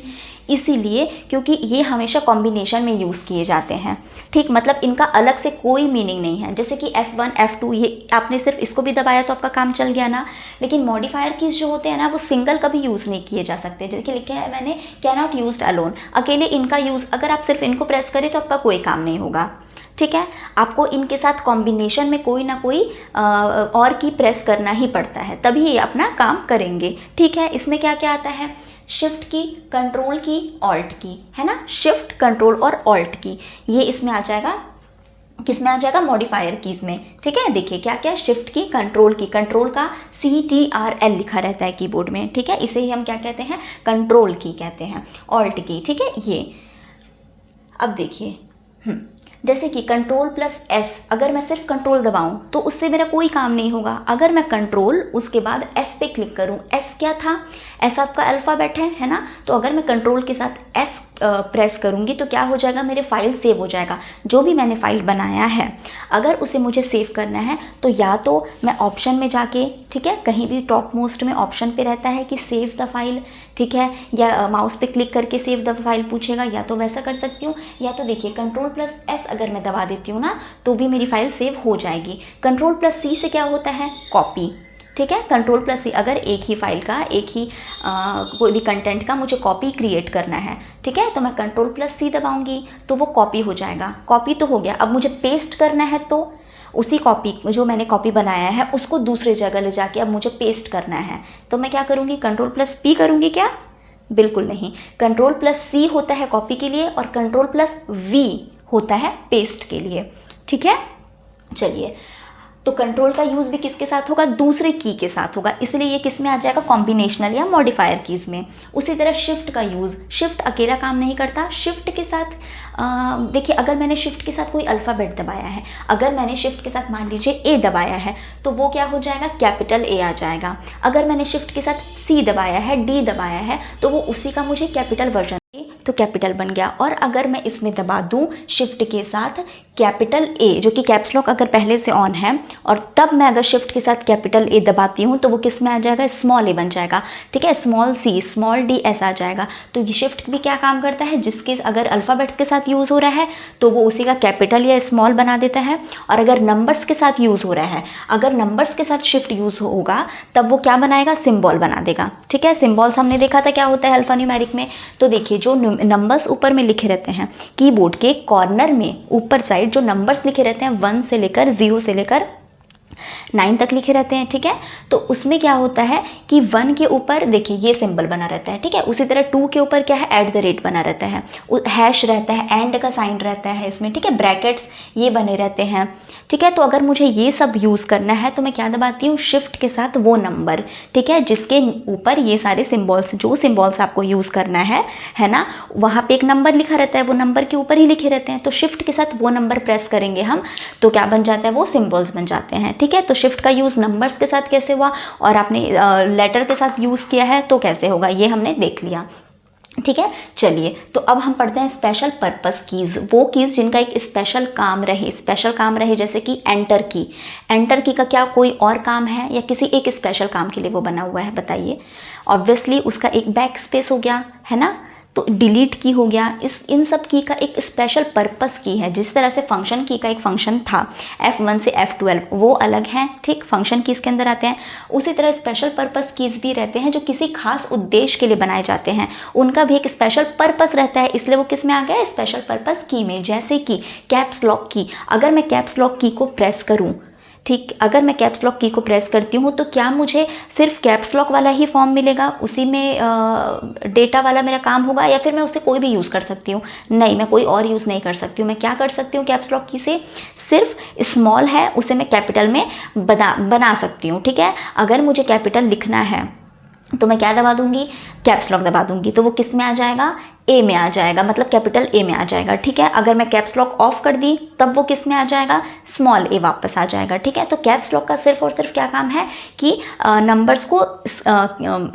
इसीलिए क्योंकि ये हमेशा कॉम्बिनेशन में यूज़ किए जाते हैं। ठीक, मतलब इनका अलग से कोई मीनिंग नहीं है, जैसे कि F1, F2 ये आपने सिर्फ इसको भी दबाया तो आपका काम चल गया ना, लेकिन मॉडिफायर कीज़ जो होते हैं ना वो सिंगल कभी यूज़ नहीं किए जा सकते। जैसे कि लिखा है मैंने, कैन नॉट यूज्ड अलोन, अकेले इनका यूज़, अगर आप सिर्फ इनको प्रेस करें तो आपका कोई काम नहीं होगा। ठीक है, आपको इनके साथ कॉम्बिनेशन में कोई ना कोई और की प्रेस करना ही पड़ता है, तभी ये अपना काम करेंगे। ठीक है, इसमें क्या क्या आता है, शिफ्ट की, कंट्रोल की, ऑल्ट की, है ना, शिफ्ट, कंट्रोल और ऑल्ट की, ये इसमें आ जाएगा, किस में आ जाएगा, मॉडिफायर कीज़ में। ठीक है, देखिए क्या क्या, शिफ्ट की, कंट्रोल की, कंट्रोल का CTRL लिखा रहता है कीबोर्ड में। ठीक है, इसे ही हम क्या कहते हैं, कंट्रोल की कहते हैं, ऑल्ट की। ठीक है, ये अब देखिए जैसे कि कंट्रोल प्लस S, अगर मैं सिर्फ कंट्रोल दबाऊं तो उससे मेरा कोई काम नहीं होगा। अगर मैं कंट्रोल उसके बाद S पे क्लिक करूं, S क्या था, S आपका अल्फ़ाबेट है ना, तो अगर मैं कंट्रोल के साथ S प्रेस करूँगी तो क्या हो जाएगा, मेरे फाइल सेव हो जाएगा। जो भी मैंने फाइल बनाया है अगर उसे मुझे सेव करना है तो या तो मैं ऑप्शन में जाके, ठीक है, कहीं भी टॉप मोस्ट में ऑप्शन पे रहता है कि सेव द फाइल, ठीक है, या माउस पे क्लिक करके सेव द फाइल पूछेगा, या तो वैसा कर सकती हूँ, या तो देखिए Ctrl+S अगर मैं दबा देती हूँ ना तो भी मेरी फाइल सेव हो जाएगी। Ctrl+C से क्या होता है, कॉपी, ठीक है। Ctrl+C अगर एक ही फाइल का, एक ही कोई भी कंटेंट का मुझे कॉपी क्रिएट करना है, ठीक है, तो मैं Ctrl+C दबाऊंगी तो वो कॉपी हो जाएगा। कॉपी तो हो गया। अब मुझे पेस्ट करना है तो उसी कॉपी, जो मैंने कॉपी बनाया है उसको दूसरी जगह ले जाके अब मुझे पेस्ट करना है तो मैं क्या करूँगी, Ctrl+P करूँगी क्या, बिल्कुल नहीं। Ctrl+C होता है कॉपी के लिए और Ctrl+V होता है पेस्ट के लिए, ठीक है। चलिए, तो कंट्रोल का यूज़ भी किसके साथ होगा, दूसरे की के साथ होगा, इसलिए ये किस में आ जाएगा, कॉम्बिनेशनल या मॉडिफायर कीज़ में। उसी तरह शिफ्ट का यूज़, शिफ्ट अकेला काम नहीं करता, शिफ्ट के साथ देखिए अगर मैंने शिफ्ट के साथ कोई अल्फ़ाबेट दबाया है, अगर मैंने शिफ्ट के साथ मान लीजिए ए दबाया है तो वो क्या हो जाएगा, कैपिटल ए आ जाएगा। अगर मैंने शिफ्ट के साथ सी दबाया है, डी दबाया है तो वो उसी का मुझे कैपिटल वर्जन तो कैपिटल बन गया। और अगर मैं इसमें दबा दूं शिफ्ट के साथ कैपिटल ए, जो कि कैप्स लॉक अगर पहले से ऑन है, और तब मैं अगर शिफ्ट के साथ कैपिटल ए दबाती हूँ तो वो किस में आ जाएगा, स्मॉल ए बन जाएगा, ठीक है, स्मॉल सी, स्मॉल डी ऐसा आ जाएगा। तो ये शिफ्ट भी क्या काम करता है, जिसके अगर अल्फ़ाबेट्स के साथ यूज़ हो रहा है तो वो उसी का कैपिटल या स्मॉल बना देता है, और अगर नंबर्स के साथ यूज़ हो रहा है, अगर नंबर्स के साथ शिफ्ट यूज़ होगा तब वो क्या बनाएगा, सिंबल बना देगा, ठीक है। सिंबल्स हमने देखा था क्या होता है अल्फ़ान्यूमेरिक में, तो देखिए जो नंबर्स ऊपर में लिखे रहते हैं कीबोर्ड के कॉर्नर में ऊपर साइड जो नंबर्स लिखे रहते हैं 1 से लेकर 0 से लेकर 9 तक लिखे रहते हैं, ठीक है, तो उसमें क्या होता है कि 1 के ऊपर देखिए ये सिंबल बना रहता है, ठीक है। उसी तरह 2 के ऊपर क्या है, @ बना रहता है, हैश रहता है, एंड का साइन रहता है इसमें, ठीक है, ब्रैकेट्स ये बने रहते हैं, ठीक है। तो अगर मुझे ये सब यूज़ करना है तो मैं क्या दबाती हूँ, शिफ्ट के साथ वो नंबर, ठीक है, जिसके ऊपर ये सारे सिंबल्स, जो सिंबल्स आपको यूज़ करना है ना, वहाँ पे एक नंबर लिखा रहता है, वो नंबर के ऊपर ही लिखे रहते हैं, तो शिफ्ट के साथ वो नंबर प्रेस करेंगे हम तो क्या बन जाता है, वो सिंबल्स बन जाते हैं, ठीक है। तो शिफ्ट का यूज़ नंबर्स के साथ कैसे हुआ और आपने लेटर के साथ यूज़ किया है तो कैसे होगा, ये हमने देख लिया, ठीक है। चलिए, तो अब हम पढ़ते हैं स्पेशल पर्पस कीज़, वो कीज़ जिनका एक स्पेशल काम रहे, जैसे कि एंटर की का क्या कोई और काम है या किसी एक स्पेशल काम के लिए वो बना हुआ है, बताइए। ऑब्वियसली उसका एक बैक स्पेस हो गया, है ना, तो डिलीट की हो गया, इन सब की का एक स्पेशल पर्पस की है। जिस तरह से फंक्शन की का एक फंक्शन था F1 से F12 वो अलग है, ठीक, फंक्शन कीज़ के अंदर आते हैं। उसी तरह स्पेशल पर्पस कीज़ भी रहते हैं जो किसी खास उद्देश्य के लिए बनाए जाते हैं, उनका भी एक स्पेशल पर्पस रहता है, इसलिए वो किस में आ गया, स्पेशल पर्पस की में। जैसे कि कैप्स लॉक की, अगर मैं कैप्स लॉक की को प्रेस करूँ, ठीक, अगर मैं कैप्स लॉक की को प्रेस करती हूँ तो क्या मुझे सिर्फ कैप्स लॉक वाला ही फॉर्म मिलेगा, उसी में डेटा वाला मेरा काम होगा, या फिर मैं उससे कोई भी यूज़ कर सकती हूँ, नहीं, मैं कोई और यूज़ नहीं कर सकती हूँ। मैं क्या कर सकती हूँ कैप्स लॉक की से, सिर्फ स्मॉल है उसे मैं कैपिटल में बना सकती हूँ, ठीक है। अगर मुझे कैपिटल लिखना है तो मैं क्या दबा दूंगी, कैप्स लॉक दबा दूंगी, तो वो किस में आ जाएगा, ए में आ जाएगा, मतलब कैपिटल ए में आ जाएगा, ठीक है। अगर मैं कैप्स लॉक ऑफ कर दी तब वो किस में आ जाएगा, स्मॉल ए वापस आ जाएगा, ठीक है। तो कैप्स लॉक का सिर्फ और सिर्फ क्या काम है कि नंबर्स को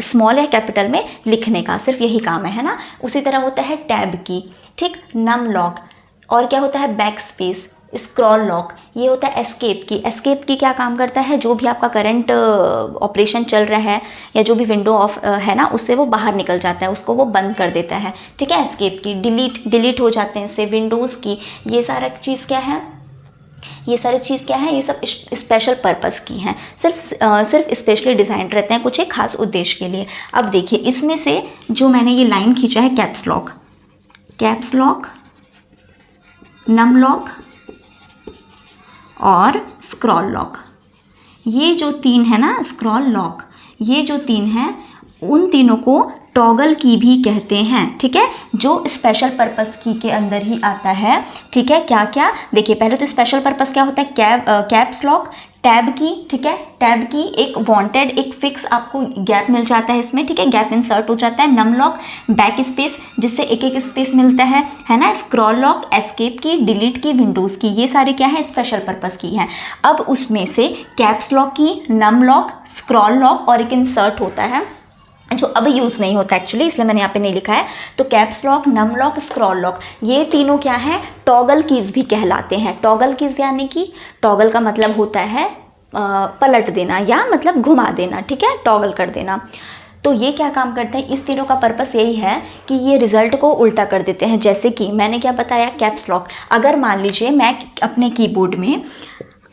स्मॉल या कैपिटल में लिखने का, सिर्फ यही काम है ना। उसी तरह होता है टैब की, ठीक, नम लॉक, और क्या होता है, बैक स्पेस, स्क्रॉल लॉक, ये होता है एस्केप की क्या काम करता है, जो भी आपका करंट ऑपरेशन चल रहा है या जो भी विंडो ऑफ है ना, उससे वो बाहर निकल जाता है, उसको वो बंद कर देता है, ठीक है। एस्केप की, डिलीट हो जाते हैं इससे, विंडोज़ की, ये सारा चीज़ क्या है, ये सब स्पेशल पर्पस की हैं, सिर्फ स्पेशली डिज़ाइन रहते हैं कुछ एक खास उद्देश्य के लिए। अब देखिए इसमें से जो मैंने ये लाइन खींचा है, कैप्स लॉक, नम लॉक और स्क्रॉल लॉक, ये जो 3 है ना, स्क्रॉल लॉक, ये जो 3 हैं उन तीनों को टॉगल की भी कहते हैं, ठीक है, जो स्पेशल पर्पस की के अंदर ही आता है, ठीक है। क्या क्या देखिए, पहले तो स्पेशल पर्पस क्या होता है, कैप्स लॉक, टैब की, ठीक है, टैब की एक वांटेड एक फिक्स आपको गैप मिल जाता है इसमें, ठीक है, गैप इंसर्ट हो जाता है। नम लॉक, बैक स्पेस, जिससे एक स्पेस मिलता है ना। स्क्रॉल लॉक, एस्केप की, डिलीट की, विंडोज़ की, ये सारे क्या है, स्पेशल पर्पस की हैं। अब उसमें से कैप्स लॉक की, नम लॉक, स्क्रॉल लॉक और एक इंसर्ट होता है जो अब यूज़ नहीं होता एक्चुअली, इसलिए मैंने यहाँ पे नहीं लिखा है। तो caps lock, num lock, scroll lock, ये तीनों क्या है, टॉगल कीज़ भी कहलाते हैं। टॉगल कीज़ यानी कि टॉगल का मतलब होता है पलट देना या मतलब घुमा देना, ठीक है, टॉगल कर देना। तो ये क्या काम करते हैं, इस तीनों का पर्पस यही है कि ये रिजल्ट को उल्टा कर देते हैं। जैसे कि मैंने क्या बताया, कैप्स लॉक, अगर मान लीजिए मैं अपने कीबोर्ड में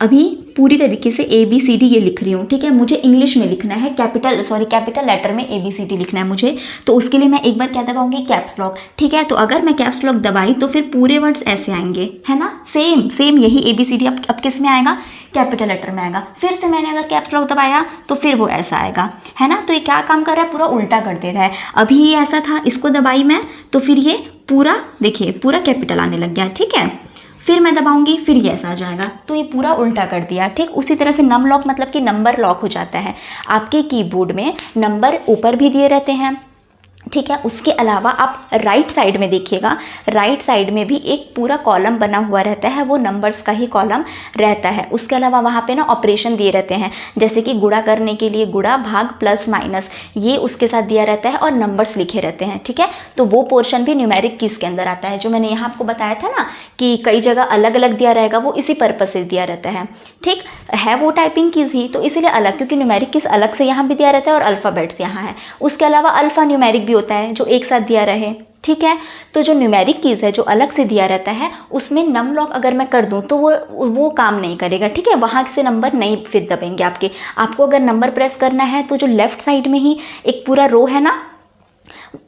अभी पूरी तरीके से ABCD ये लिख रही हूँ, ठीक है, मुझे इंग्लिश में लिखना है, कैपिटल लेटर में ABCD लिखना है मुझे, तो उसके लिए मैं एक बार क्या दबाऊंगी, कैप्स लॉक, ठीक है। तो अगर मैं कैप्स लॉक दबाई तो फिर पूरे वर्ड्स ऐसे आएंगे, है ना, सेम यही ABCD अब किस में आएगा, कैपिटल लेटर में आएगा। फिर से मैंने अगर कैप्स लॉक दबाया तो फिर वो ऐसा आएगा, है ना। तो ये क्या काम कर रहा है, पूरा उल्टा कर दे रहा है। अभी ये ऐसा था, इसको दबाई मैं तो फिर ये पूरा देखिए पूरा कैपिटल आने लग गया, ठीक है। फिर मैं दबाऊंगी, फिर ये ऐसा आ जाएगा, तो ये पूरा उल्टा कर दिया, ठीक। उसी तरह से नम लॉक मतलब कि नंबर लॉक हो जाता है। आपके कीबोर्ड में नंबर ऊपर भी दिए रहते हैं, ठीक है। उसके अलावा आप राइट साइड में देखिएगा, राइट साइड में भी एक पूरा कॉलम बना हुआ रहता है, वो नंबर्स का ही कॉलम रहता है। उसके अलावा वहाँ पे ना ऑपरेशन दिए रहते हैं, जैसे कि गुणा करने के लिए गुणा, भाग, प्लस, माइनस, ये उसके साथ दिया रहता है और नंबर्स लिखे रहते हैं, ठीक है। तो वो पोर्शन भी न्यूमेरिक कीज़ के अंदर आता है। जो मैंने यहाँ आपको बताया था ना कि कई जगह अलग अलग दिया रहेगा, वो इसी पर्पज से दिया रहता है, ठीक है। वो टाइपिंग कीज़ ही, तो इसीलिए अलग, क्योंकि न्यूमेरिक कीज़ अलग से यहाँ भी दिया रहता है और अल्फ़ाबेट्स यहाँ है। उसके अलावा अल्फ़ा न्यूमेरिक भी होता है जो एक साथ दिया रहे, ठीक है। तो जो न्यूमेरिक कीज़ है जो अलग से दिया रहता है, उसमें नम लॉक अगर मैं कर दूं तो वो काम नहीं करेगा, ठीक है। वहाँ से नंबर नहीं फिर दबेंगे आपके। आपको अगर नंबर प्रेस करना है तो जो लेफ्ट साइड में ही एक पूरा रो है ना,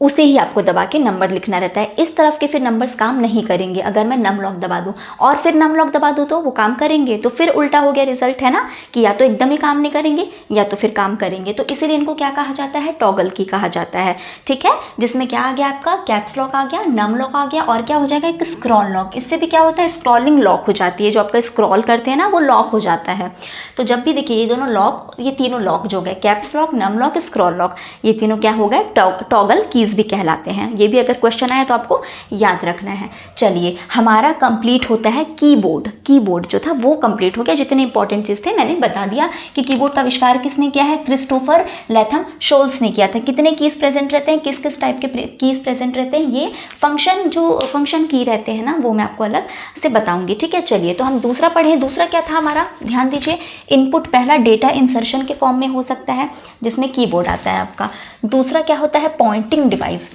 उसे ही आपको दबा के नंबर लिखना रहता है। इस तरफ के फिर नंबर्स काम नहीं करेंगे अगर मैं नम लॉक दबा दूं, और फिर नम लॉक दबा दूं तो वो काम करेंगे। तो फिर उल्टा हो गया रिजल्ट, है ना, कि या तो एकदम ही काम नहीं करेंगे या तो फिर काम करेंगे। तो इसीलिए इनको क्या कहा जाता है, टॉगल की कहा जाता है, ठीक है। जिसमें क्या आ गया, आपका कैप्स लॉक आ गया, नम लॉक आ गया, और क्या हो जाएगा, एक स्क्रॉल लॉक। इससे भी क्या होता है, स्क्रॉलिंग लॉक हो जाती है, जो आपका स्क्रॉल करते हैं ना वो लॉक हो जाता है। तो जब भी देखिए ये दोनों लॉक, ये तीनों लॉक जो गए, caps lock, num lock, scroll lock, ये तीनों क्या हो गए, टॉगल कीज़ भी कहलाते हैं। ये भी अगर क्वेश्चन आया तो आपको याद रखना है। चलिए, हमारा कंप्लीट होता है कीबोर्ड जो था वो कंप्लीट हो गया। जितने इंपॉर्टेंट चीज़ थे मैंने बता दिया कि कीबोर्ड का आविष्कार किसने किया है, क्रिस्टोफर लैथम शोल्स ने किया था। कितने कीज़ प्रेजेंट रहते हैं, किस किस टाइप के कीज़ प्रेजेंट रहते हैं, ये फंक्शन की रहते हैं ना, वो मैं आपको अलग से बताऊंगी, ठीक है। चलिए, तो हम दूसरा पढ़ें। दूसरा क्या था हमारा, ध्यान दीजिए, इनपुट पहला डेटा इंसर्शन के फॉर्म में हो सकता है, जिसमें कीबोर्ड आता है आपका। दूसरा क्या होता है, पॉइंटिंग डिवाइस।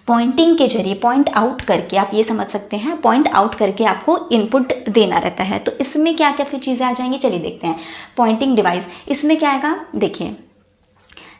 पॉइंटिंग के जरिए, पॉइंट आउट करके, आप ये समझ सकते हैं, पॉइंट आउट करके आपको इनपुट देना रहता है। तो इसमें क्या क्या फिर चीज़ें आ जाएंगी, चलिए देखते हैं। पॉइंटिंग डिवाइस, इसमें क्या आएगा, देखिए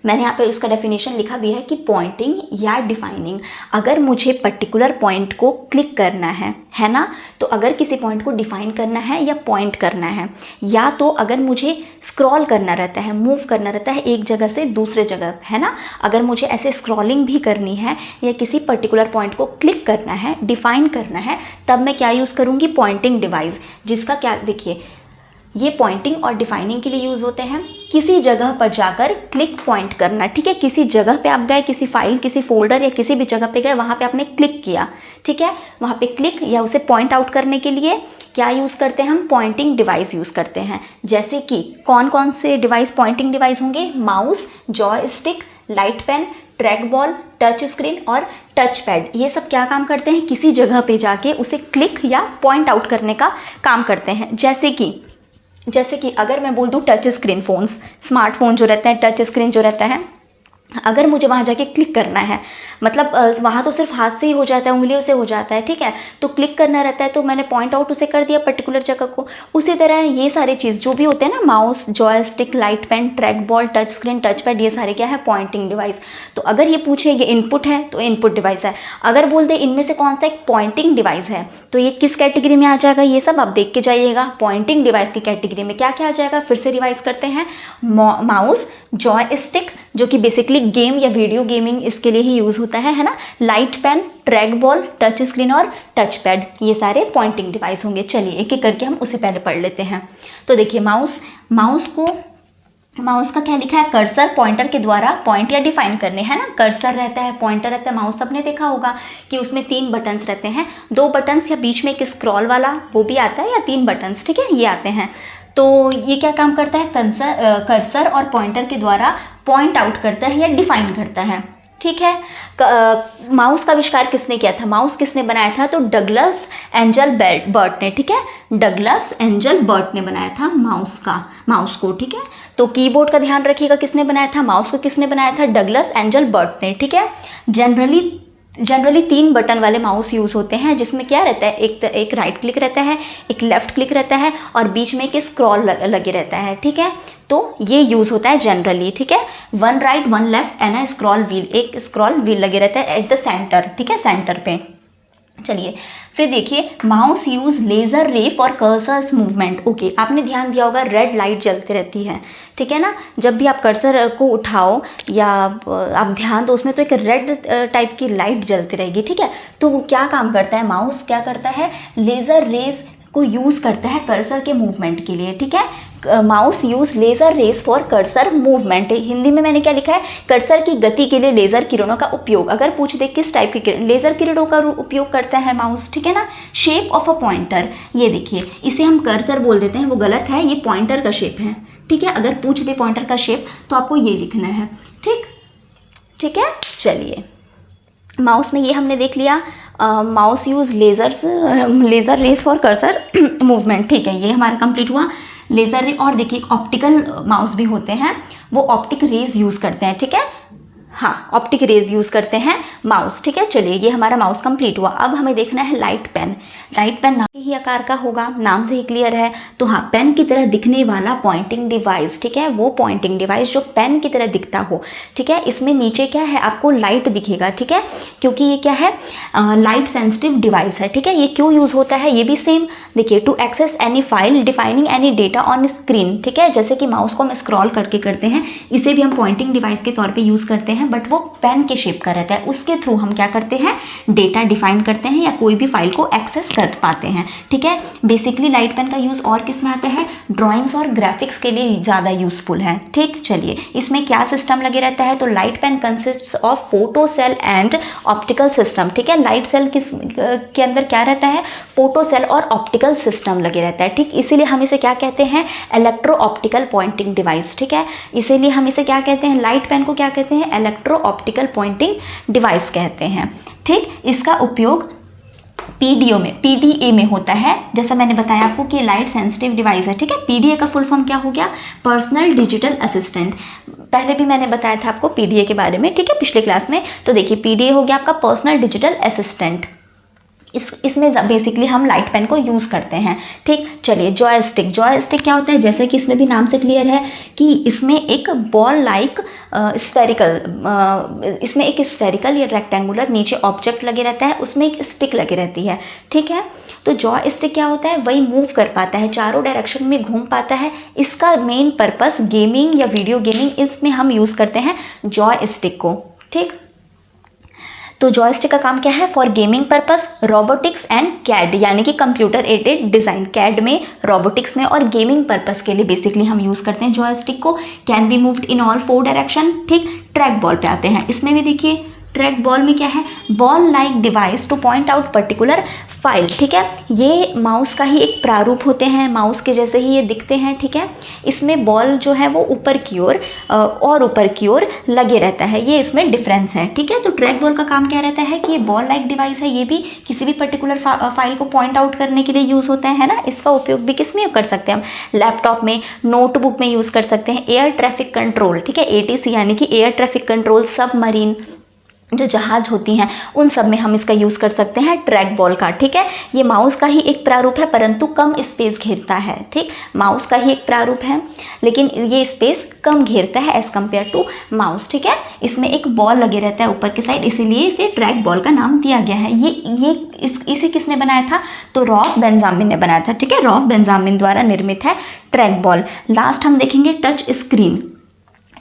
मैंने यहाँ पे उसका डेफिनेशन लिखा भी है कि पॉइंटिंग या डिफाइनिंग, अगर मुझे पर्टिकुलर पॉइंट को क्लिक करना है ना, तो अगर किसी पॉइंट को डिफाइन करना है या पॉइंट करना है, या तो अगर मुझे स्क्रॉल करना रहता है, मूव करना रहता है एक जगह से दूसरे जगह, है ना, अगर मुझे ऐसे स्क्रॉलिंग भी करनी है या किसी पर्टिकुलर पॉइंट को क्लिक करना है, डिफाइन करना है, तब मैं क्या यूज़ करूँगी, पॉइंटिंग डिवाइस। जिसका क्या, देखिए ये पॉइंटिंग और डिफाइनिंग के लिए यूज़ होते हैं। किसी जगह पर जाकर क्लिक पॉइंट करना, ठीक है, किसी जगह पे आप गए, किसी फाइल, किसी फोल्डर या किसी भी जगह पे गए, वहाँ पे आपने क्लिक किया, ठीक है, वहाँ पे क्लिक या उसे पॉइंट आउट करने के लिए क्या यूज़ करते हैं हम, पॉइंटिंग डिवाइस यूज़ करते हैं। जैसे कि कौन कौन से डिवाइस पॉइंटिंग डिवाइस होंगे, mouse, joystick, light pen, trackball, touch screen और टच पैड। ये सब क्या काम करते हैं, किसी जगह पे जाके उसे क्लिक या पॉइंट आउट करने का काम करते हैं। जैसे कि अगर मैं बोल दूँ टच स्क्रीन फोन्स, स्मार्टफोन जो रहता है, टच स्क्रीन जो रहता है, अगर मुझे वहाँ जाके क्लिक करना है, मतलब वहाँ तो सिर्फ हाथ से ही हो जाता है, उंगलियों से हो जाता है, ठीक है, तो क्लिक करना रहता है, तो मैंने पॉइंट आउट उसे कर दिया पर्टिकुलर जगह को। उसी तरह ये सारे चीज़ जो भी होते हैं ना, mouse, joystick, light pen, trackball, touch screen, touchpad, ये सारे क्या है, पॉइंटिंग डिवाइस। तो अगर ये पूछे ये इनपुट है तो इनपुट डिवाइस है। अगर बोल दे इनमें से कौन सा एक पॉइंटिंग डिवाइस है, तो ये किस कैटेगरी में आ जाएगा, ये सब आप देख के जाइएगा। पॉइंटिंग डिवाइस की कैटेगरी में क्या क्या आ जाएगा, फिर से रिवाइज करते हैं। माउस, जॉयस्टिक जो कि बेसिकली गेम या वीडियो गेमिंग इसके लिए ही यूज़ होता है ना, light pen, trackball, touch screen और टच पैड, ये सारे पॉइंटिंग डिवाइस होंगे। चलिए एक एक करके हम उसे पहले पढ़ लेते हैं। तो देखिए माउस का क्या लिखा है, कर्सर पॉइंटर के द्वारा पॉइंट या डिफाइन करने, है ना, कर्सर रहता है, पॉइंटर रहता है। माउस सबने देखा होगा कि उसमें 3 बटन्स रहते हैं, 2 बटन्स या बीच में एक स्क्रॉल वाला वो भी आता है, या 3 बटन्स, ठीक है, ये आते हैं। तो ये क्या काम करता है, कर्सर और पॉइंटर के द्वारा पॉइंट आउट करता है या डिफाइन करता है। ठीक है। माउस का आविष्कार किसने किया था, माउस किसने बनाया था, तो डगलस एंजल बर्ट ने। ठीक है, डगलस एंजल बर्ट ने बनाया था माउस को। ठीक है, तो कीबोर्ड का ध्यान रखिएगा, किसने बनाया था, माउस को किसने बनाया था, डगलस एंजल बर्ट ने। ठीक है। जनरली 3 बटन वाले माउस यूज़ होते हैं, जिसमें क्या रहता है, एक राइट क्लिक रहता है, एक लेफ्ट क्लिक रहता है और बीच में एक स्क्रॉल लगे रहता है। ठीक है, तो ये यूज़ होता है जनरली। ठीक है, 1 right 1 left and scroll wheel, एक स्क्रॉल व्हील लगे रहता है एट द सेंटर। ठीक है, सेंटर पे। चलिए फिर देखिए, माउस यूज लेज़र रे फॉर कर्सर्स मूवमेंट। ओके, आपने ध्यान दिया होगा रेड लाइट जलती रहती है। ठीक है ना, जब भी आप कर्सर को उठाओ या आप ध्यान दो, उसमें तो एक रेड टाइप की लाइट जलती रहेगी। ठीक है, तो वो क्या काम करता है, माउस क्या करता है, लेज़र रेज को यूज़ करता है कर्सर के मूवमेंट के लिए। ठीक है, mouse use laser rays for cursor movement. Hindi में मैंने क्या लिखा है, कर्सर की गति के लिए लेज़र किरणों का उपयोग। अगर पूछ दे किस टाइप की लेज़र किरणों का उपयोग करता है माउस। ठीक है ना, शेप ऑफ अ पॉइंटर, ये देखिए, इसे हम कर्सर बोल देते हैं, वो गलत है, ये पॉइंटर का शेप है। ठीक है, अगर पूछ दे पॉइंटर का शेप तो आपको ये लिखना है। ठीक है। चलिए, माउस में ये हमने देख लिया, mouse use laser rays for cursor movement. ठीक है, ये हमारा कंप्लीट हुआ लेज़र रे। और देखिए, एक ऑप्टिकल माउस भी होते हैं, वो ऑप्टिक रेज यूज़ करते हैं। ठीक है, हाँ, ऑप्टिक रेज यूज़ करते हैं माउस। ठीक है, चलिए ये हमारा माउस कंप्लीट हुआ। अब हमें देखना है लाइट पेन। लाइट पेन नाम ही आकार का होगा, नाम से ही क्लियर है। तो हाँ, पेन की तरह दिखने वाला पॉइंटिंग डिवाइस। ठीक है, वो पॉइंटिंग डिवाइस जो पेन की तरह दिखता हो। ठीक है, इसमें नीचे क्या है, आपको लाइट दिखेगा। ठीक है, क्योंकि ये क्या है, लाइट सेंसिटिव डिवाइस है। ठीक है, ये क्यों यूज़ होता है, ये भी सेम देखिए, to access any file defining any data on screen. ठीक है, जैसे कि माउस को हम स्क्रॉल करके करते हैं, इसे भी हम पॉइंटिंग डिवाइस के तौर पे यूज़ करते हैं, बट वो पेन के शेप का रहता है। उसके थ्रू हम क्या करते हैं, डेटा डिफाइन करते हैं या कोई भी फाइल को एक्सेस कर पाते हैं। ठीक है, बेसिकली लाइट पेन का यूज़ और किस में आता है, ड्राइंग्स और ग्राफिक्स के लिए ज़्यादा यूज़फुल है। ठीक, चलिए इसमें क्या सिस्टम लगे रहता है, तो light pen consist of photo cell and optical system. ठीक है, लाइट सेल के अंदर क्या रहता है, फोटो सेल और ऑप्टिकल सिस्टम लगे रहता है। ठीक, इसीलिए हम इसे क्या कहते हैं, इलेक्ट्रो ऑप्टिकल पॉइंटिंग डिवाइस। ठीक है, इसीलिए हम इसे क्या कहते हैं, लाइट पेन को क्या कहते हैं, इलेक्ट्रो ऑप्टिकल पॉइंटिंग डिवाइस कहते हैं। ठीक, इसका उपयोग पीडीए में होता है, जैसा मैंने बताया आपको कि लाइट सेंसिटिव डिवाइस है। ठीक है, पीडीए का फुल फॉर्म क्या हो गया, पर्सनल डिजिटल असिस्टेंट। पहले भी मैंने बताया था आपको पीडीए के बारे में। ठीक है, पिछले क्लास में। तो देखिए, पीडीए हो गया आपका पर्सनल डिजिटल असिस्टेंट। इसमें बेसिकली हम लाइट पेन को यूज़ करते हैं। ठीक, चलिए जॉयस्टिक क्या होता है, जैसे कि इसमें भी नाम से क्लियर है कि इसमें एक बॉल लाइक इसमें एक स्फेरिकल या रेक्टेंगुलर नीचे ऑब्जेक्ट लगे रहता है, उसमें एक स्टिक लगी रहती है। ठीक है, तो जॉयस्टिक क्या होता है, वही मूव कर पाता है, चारों डायरेक्शन में घूम पाता है। इसका मेन पर्पस गेमिंग या वीडियो गेमिंग, इसमें हम यूज़ करते हैं जॉयस्टिक को। ठीक, तो जॉयस्टिक का काम क्या है, for gaming purpose, robotics and CAD, यानी कि कंप्यूटर एडेड डिज़ाइन। कैड में, रोबोटिक्स में और गेमिंग पर्पस के लिए बेसिकली हम यूज़ करते हैं जॉयस्टिक को। Can be moved in all 4 direction. ठीक, ट्रैक बॉल पे आते हैं। इसमें भी देखिए, ट्रैक बॉल में क्या है, ball like device two point out particular file. ठीक है, ये माउस का ही एक प्रारूप होते हैं, माउस के जैसे ही ये दिखते हैं। ठीक है, इसमें बॉल जो है वो ऊपर की ओर लगे रहता है, ये इसमें डिफरेंस है। ठीक है, तो ट्रैक बॉल का काम क्या रहता है कि ये बॉल लाइक डिवाइस है, ये भी किसी भी पर्टिकुलर फाइल को पॉइंट आउट करने के लिए यूज़ होता है ना। इसका उपयोग भी किस में कर सकते हैं हम, लैपटॉप में, नोटबुक में यूज़ कर सकते हैं। एयर ट्रैफिक कंट्रोल, ठीक है, एटीसी यानी कि एयर ट्रैफिक कंट्रोल, सबमरीन जो जहाज होती हैं उन सब में हम इसका यूज़ कर सकते हैं ट्रैक बॉल का। ठीक है, ये माउस का ही एक प्रारूप है, परंतु कम स्पेस घेरता है। ठीक, माउस का ही एक प्रारूप है, लेकिन ये स्पेस कम घेरता है एज़ कम्पेयर टू माउस। ठीक है, इसमें एक बॉल लगे रहता है ऊपर की साइड, इसीलिए इसे ट्रैक बॉल का नाम दिया गया है। इसे किसने बनाया था, तो रॉल्फ बेंजामिन ने बनाया था। ठीक है, रॉल्फ बेंजामिन द्वारा निर्मित है ट्रैक बॉल। लास्ट हम देखेंगे टच स्क्रीन।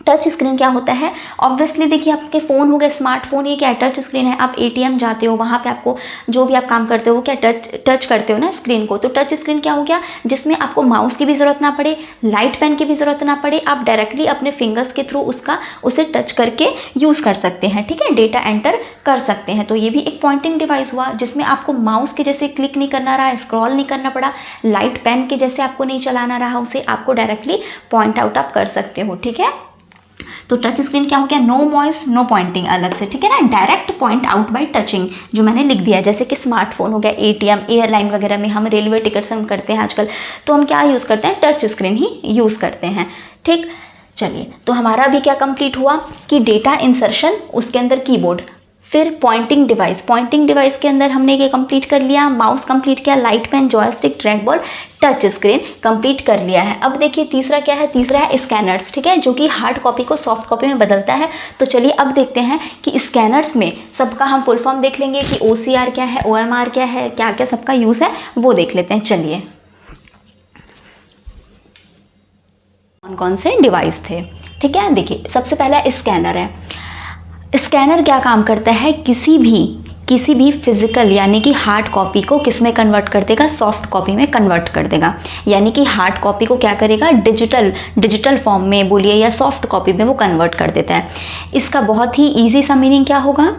टच स्क्रीन क्या होता है? ऑब्वियसली देखिए, आपके फ़ोन हो गए, स्मार्टफोन, ये क्या है? टच स्क्रीन है। आप एटीएम जाते हो, वहाँ पे आपको जो भी आप काम करते हो वो क्या टच करते हो ना स्क्रीन को। तो टच स्क्रीन क्या हो गया? जिसमें आपको माउस की भी ज़रूरत ना पड़े, लाइट पेन की भी ज़रूरत ना पड़े, आप डायरेक्टली अपने फिंगर्स के थ्रू उसे टच करके यूज़ कर सकते हैं, ठीक है, डेटा एंटर कर सकते हैं। तो ये भी एक पॉइंटिंग डिवाइस हुआ, जिसमें आपको माउस के जैसे क्लिक नहीं करना रहा, स्क्रॉल नहीं करना पड़ा, लाइट पेन के जैसे आपको नहीं चलाना रहा, उसे आपको डायरेक्टली पॉइंट आउट आप कर सकते हो, ठीक है। तो टच स्क्रीन क्या हो गया? नो वॉइस नो पॉइंटिंग अलग से, ठीक है ना, direct point out by touching, जो मैंने लिख दिया। जैसे कि स्मार्टफोन हो गया, एटीएम, एयरलाइन वगैरह में हम रेलवे टिकट्स हम करते हैं आजकल, तो हम क्या यूज़ करते हैं? टच स्क्रीन ही यूज़ करते हैं, ठीक। चलिए, तो हमारा भी क्या कंप्लीट हुआ कि डेटा इंसर्शन, उसके अंदर कीबोर्ड, फिर पॉइंटिंग डिवाइस के अंदर हमने ये कंप्लीट कर लिया, माउस कंप्लीट किया, light pen, joystick, trackball, touch screen complete कर लिया है। अब देखिए तीसरा क्या है? तीसरा है स्कैनर्स, ठीक है, जो कि हार्ड कॉपी को सॉफ्ट कॉपी में बदलता है। तो चलिए अब देखते हैं कि स्कैनर्स में सबका हम फुल फॉर्म देख लेंगे कि OCR क्या है, OMR क्या है, क्या क्या सबका यूज़ है वो देख लेते हैं। चलिए, कौन कौन से डिवाइस थे, ठीक है। देखिए, सबसे पहला स्कैनर है। स्कैनर क्या काम करता है? किसी भी फिजिकल यानी कि हार्ड कॉपी को किस में कन्वर्ट कर देगा? सॉफ्ट कॉपी में कन्वर्ट कर देगा। यानी कि हार्ड कॉपी को क्या करेगा? डिजिटल फॉर्म में बोलिए या सॉफ्ट कॉपी में वो कन्वर्ट कर देता है। इसका बहुत ही ईजी सा मीनिंग क्या होगा?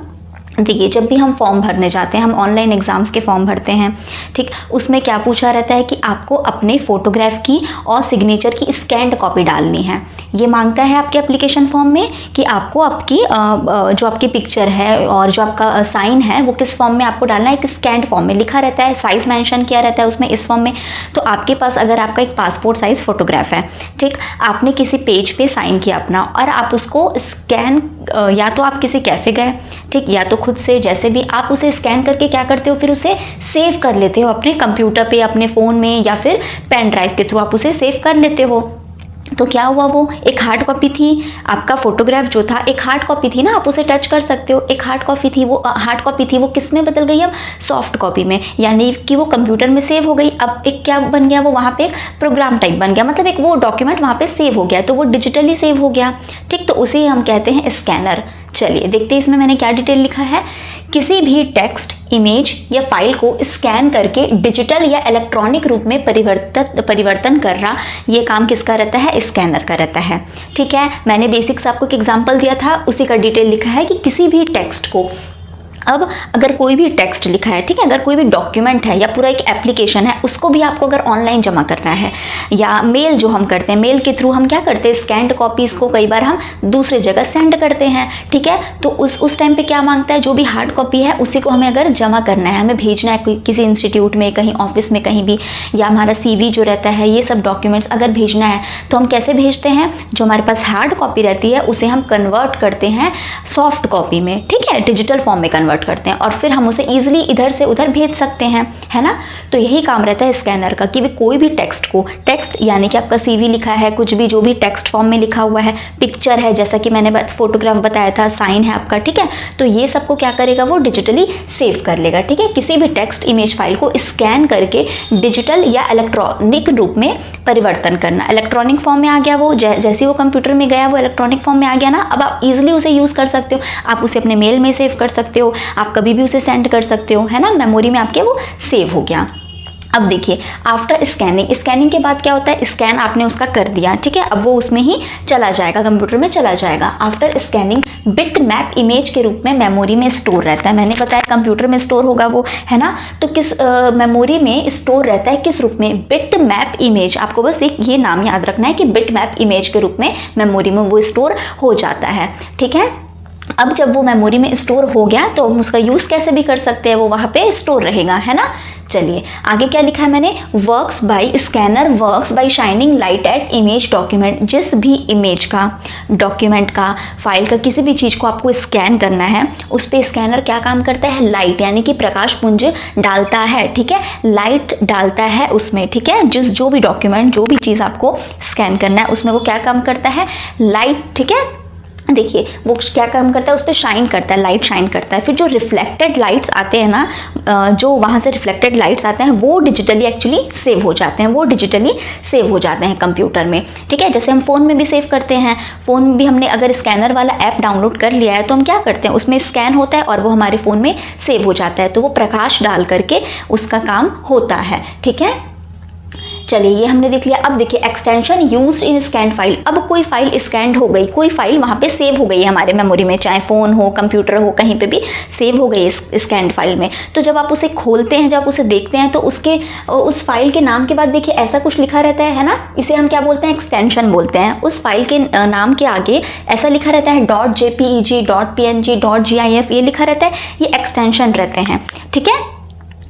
देखिए, जब भी हम फॉर्म भरने जाते हैं, हम ऑनलाइन एग्ज़ाम्स के फॉर्म भरते हैं, ठीक, उसमें क्या पूछा रहता है कि आपको अपने फ़ोटोग्राफ की और सिग्नेचर की स्कैन्ड कॉपी डालनी है। ये मांगता है आपके एप्लीकेशन फॉर्म में कि आपको आपकी जो आपकी पिक्चर है और जो आपका साइन है वो किस फॉर्म में आपको डालना है? एक स्कैन्ड फॉर्म में लिखा रहता है, साइज़ मेंशन किया रहता है उसमें, इस फॉर्म में। तो आपके पास अगर आपका एक पासपोर्ट साइज़ फ़ोटोग्राफ है, ठीक, आपने किसी पेज पे साइन किया अपना और आप उसको स्कैन, या तो आप किसी कैफ़े गए, ठीक, या तो खुद से, जैसे भी आप उसे स्कैन करके क्या करते हो, फिर उसे सेव कर लेते हो अपने कंप्यूटर पे, अपने फ़ोन में, या फिर पेन ड्राइव के थ्रू आप उसे सेव कर लेते हो। तो क्या हुआ? वो एक हार्ड कॉपी थी, आपका फोटोग्राफ जो था एक हार्ड कॉपी थी ना, आप उसे टच कर सकते हो, एक हार्ड कॉपी थी, वो किस में बदल गई? अब सॉफ्ट कॉपी में, यानी कि वो कंप्यूटर में सेव हो गई। अब एक क्या बन गया? वो वहाँ पे एक प्रोग्राम टाइप बन गया, मतलब एक वो डॉक्यूमेंट वहाँ पे सेव हो गया, तो वो डिजिटली सेव हो गया, ठीक। तो उसे हम कहते हैं स्कैनर। चलिए देखते हैं इसमें मैंने क्या डिटेल लिखा है। किसी भी टेक्स्ट, इमेज या फाइल को स्कैन करके डिजिटल या इलेक्ट्रॉनिक रूप में परिवर्तन कर रहा, ये काम किसका रहता है? स्कैनर का रहता है, ठीक है। मैंने बेसिक्स आपको एक एग्जांपल दिया था, उसी का डिटेल लिखा है कि किसी भी टेक्स्ट को, अब अगर कोई भी टेक्स्ट लिखा है, ठीक है, अगर कोई भी डॉक्यूमेंट है या पूरा एक एप्लीकेशन है, उसको भी आपको अगर ऑनलाइन जमा करना है, या मेल जो हम करते हैं, मेल के थ्रू हम क्या करते हैं? स्कैन्ड कॉपीज़ को कई बार हम दूसरे जगह सेंड करते हैं, ठीक है। तो उस टाइम पे क्या मांगता है? जो भी हार्ड कॉपी है उसी को हमें अगर जमा करना है, हमें भेजना है किसी इंस्टीट्यूट में, कहीं ऑफिस में, कहीं भी, या हमारा CV जो रहता है, ये सब डॉक्यूमेंट्स अगर भेजना है तो हम कैसे भेजते हैं? जो हमारे पास हार्ड कॉपी रहती है उसे हम कन्वर्ट करते हैं सॉफ्ट कॉपी में, ठीक है, डिजिटल फॉर्म में कन्वर्ट करते हैं, और फिर हम उसे इजीली इधर से उधर भेज सकते हैं, है ना। तो यही काम रहता है स्कैनर का, कि भी कोई भी टेक्स्ट को, टेक्स्ट यानी कि आपका CV लिखा है, कुछ भी जो भी टेक्स्ट फॉर्म में लिखा हुआ है, पिक्चर है, जैसा कि मैंने फोटोग्राफ बताया था, साइन है आपका, ठीक है, तो ये सबको क्या करेगा? वो डिजिटली सेव कर लेगा, ठीक है। किसी भी टेक्स्ट, इमेज फाइल को स्कैन करके डिजिटल या इलेक्ट्रॉनिक रूप में परिवर्तन करना। इलेक्ट्रॉनिक फॉर्म में आ गया वो, जैसे वो कंप्यूटर में गया वो इलेक्ट्रॉनिक फॉर्म में आ गया ना। अब आप इजीली उसे यूज़ कर सकते हो, आप उसे अपने मेल में सेव कर सकते हो, आप कभी भी उसे सेंड कर सकते हो, है ना, मेमोरी में आपके वो सेव हो गया। अब देखिए, आफ्टर स्कैनिंग के बाद क्या होता है? स्कैन आपने उसका कर दिया, ठीक है, अब वो उसमें ही चला जाएगा, कंप्यूटर में चला जाएगा। After scanning bit map image के रूप में मेमोरी में स्टोर रहता है। मैंने बताया कंप्यूटर में स्टोर होगा वो, है ना। तो किस मेमोरी में स्टोर रहता है, किस रूप में? Bit map image. आपको बस एक ये नाम याद रखना है कि बिट मैप इमेज के रूप में मेमोरी में वो स्टोर हो जाता है, ठीक है। अब जब वो मेमोरी में स्टोर हो गया तो हम उसका यूज़ कैसे भी कर सकते हैं, वो वहाँ पे स्टोर रहेगा, है ना। चलिए आगे क्या लिखा है मैंने? Works by scanner works by shining light at image document. जिस भी इमेज का, डॉक्यूमेंट का, फाइल का, किसी भी चीज़ को आपको स्कैन करना है, उस पर स्कैनर क्या काम करता है? लाइट यानी कि प्रकाश पुंज डालता है, ठीक है, लाइट डालता है उसमें, ठीक है। जो भी डॉक्यूमेंट, जो भी चीज़ आपको स्कैन करना है उसमें वो क्या काम करता है? लाइट, ठीक है, देखिए वो क्या काम करता है, उस पर शाइन करता है, लाइट शाइन करता है। फिर जो रिफ्लेक्टेड लाइट्स आते हैं ना, जो वहाँ से रिफ्लेक्टेड लाइट्स आते हैं वो डिजिटली एक्चुअली सेव हो जाते हैं, वो डिजिटली सेव हो जाते हैं कंप्यूटर में, ठीक है। जैसे हम फ़ोन में भी सेव करते हैं, फ़ोन में भी हमने अगर स्कैनर वाला ऐप डाउनलोड कर लिया है तो हम क्या करते हैं, उसमें स्कैन होता है और वो हमारे फ़ोन में सेव हो जाता है, तो वो प्रकाश डाल करके उसका काम होता है, ठीक है। चलिए ये हमने देख लिया। अब देखिए extension used in scan file. अब कोई फाइल स्कैंड हो गई, कोई फाइल वहाँ पे सेव हो गई है हमारे मेमोरी में, चाहे फ़ोन हो, कंप्यूटर हो, कहीं पे भी सेव हो गई इस स्कैंड फाइल में। तो जब आप उसे खोलते हैं, जब आप उसे देखते हैं तो उस फाइल के नाम के बाद देखिए ऐसा कुछ लिखा रहता है ना, इसे हम क्या बोलते हैं, एक्सटेंशन बोलते हैं। उस फाइल के नाम के आगे ऐसा लिखा रहता है .jpeg, .png, .gif, ये लिखा रहता है, ये एक्सटेंशन रहते हैं, ठीक है।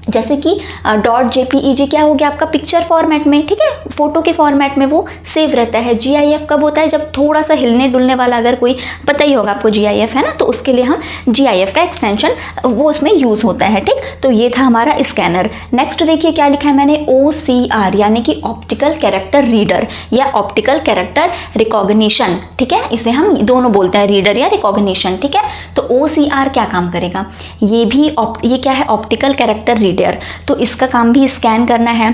जैसे कि .jpeg क्या हो गया आपका पिक्चर फॉर्मेट में, ठीक है, फोटो के फॉर्मेट में वो सेव रहता है। GIF कब होता है, जब थोड़ा सा हिलने डुलने वाला, अगर कोई, पता ही होगा आपको GIF है ना, तो उसके लिए हम GIF का एक्सटेंशन वो उसमें यूज़ होता है, ठीक। तो ये था हमारा स्कैनर। नेक्स्ट देखिए क्या लिखा है मैंने, OCR यानी कि ऑप्टिकल कैरेक्टर रीडर या ऑप्टिकल कैरेक्टर रिकॉग्निशन, ठीक है, इसे हम दोनों बोलते हैं, रीडर या रिकॉग्निशन, ठीक है। तो OCR क्या काम करेगा, ये क्या है, ऑप्टिकल कैरेक्टर रीडर, तो इसका काम भी स्कैन करना है,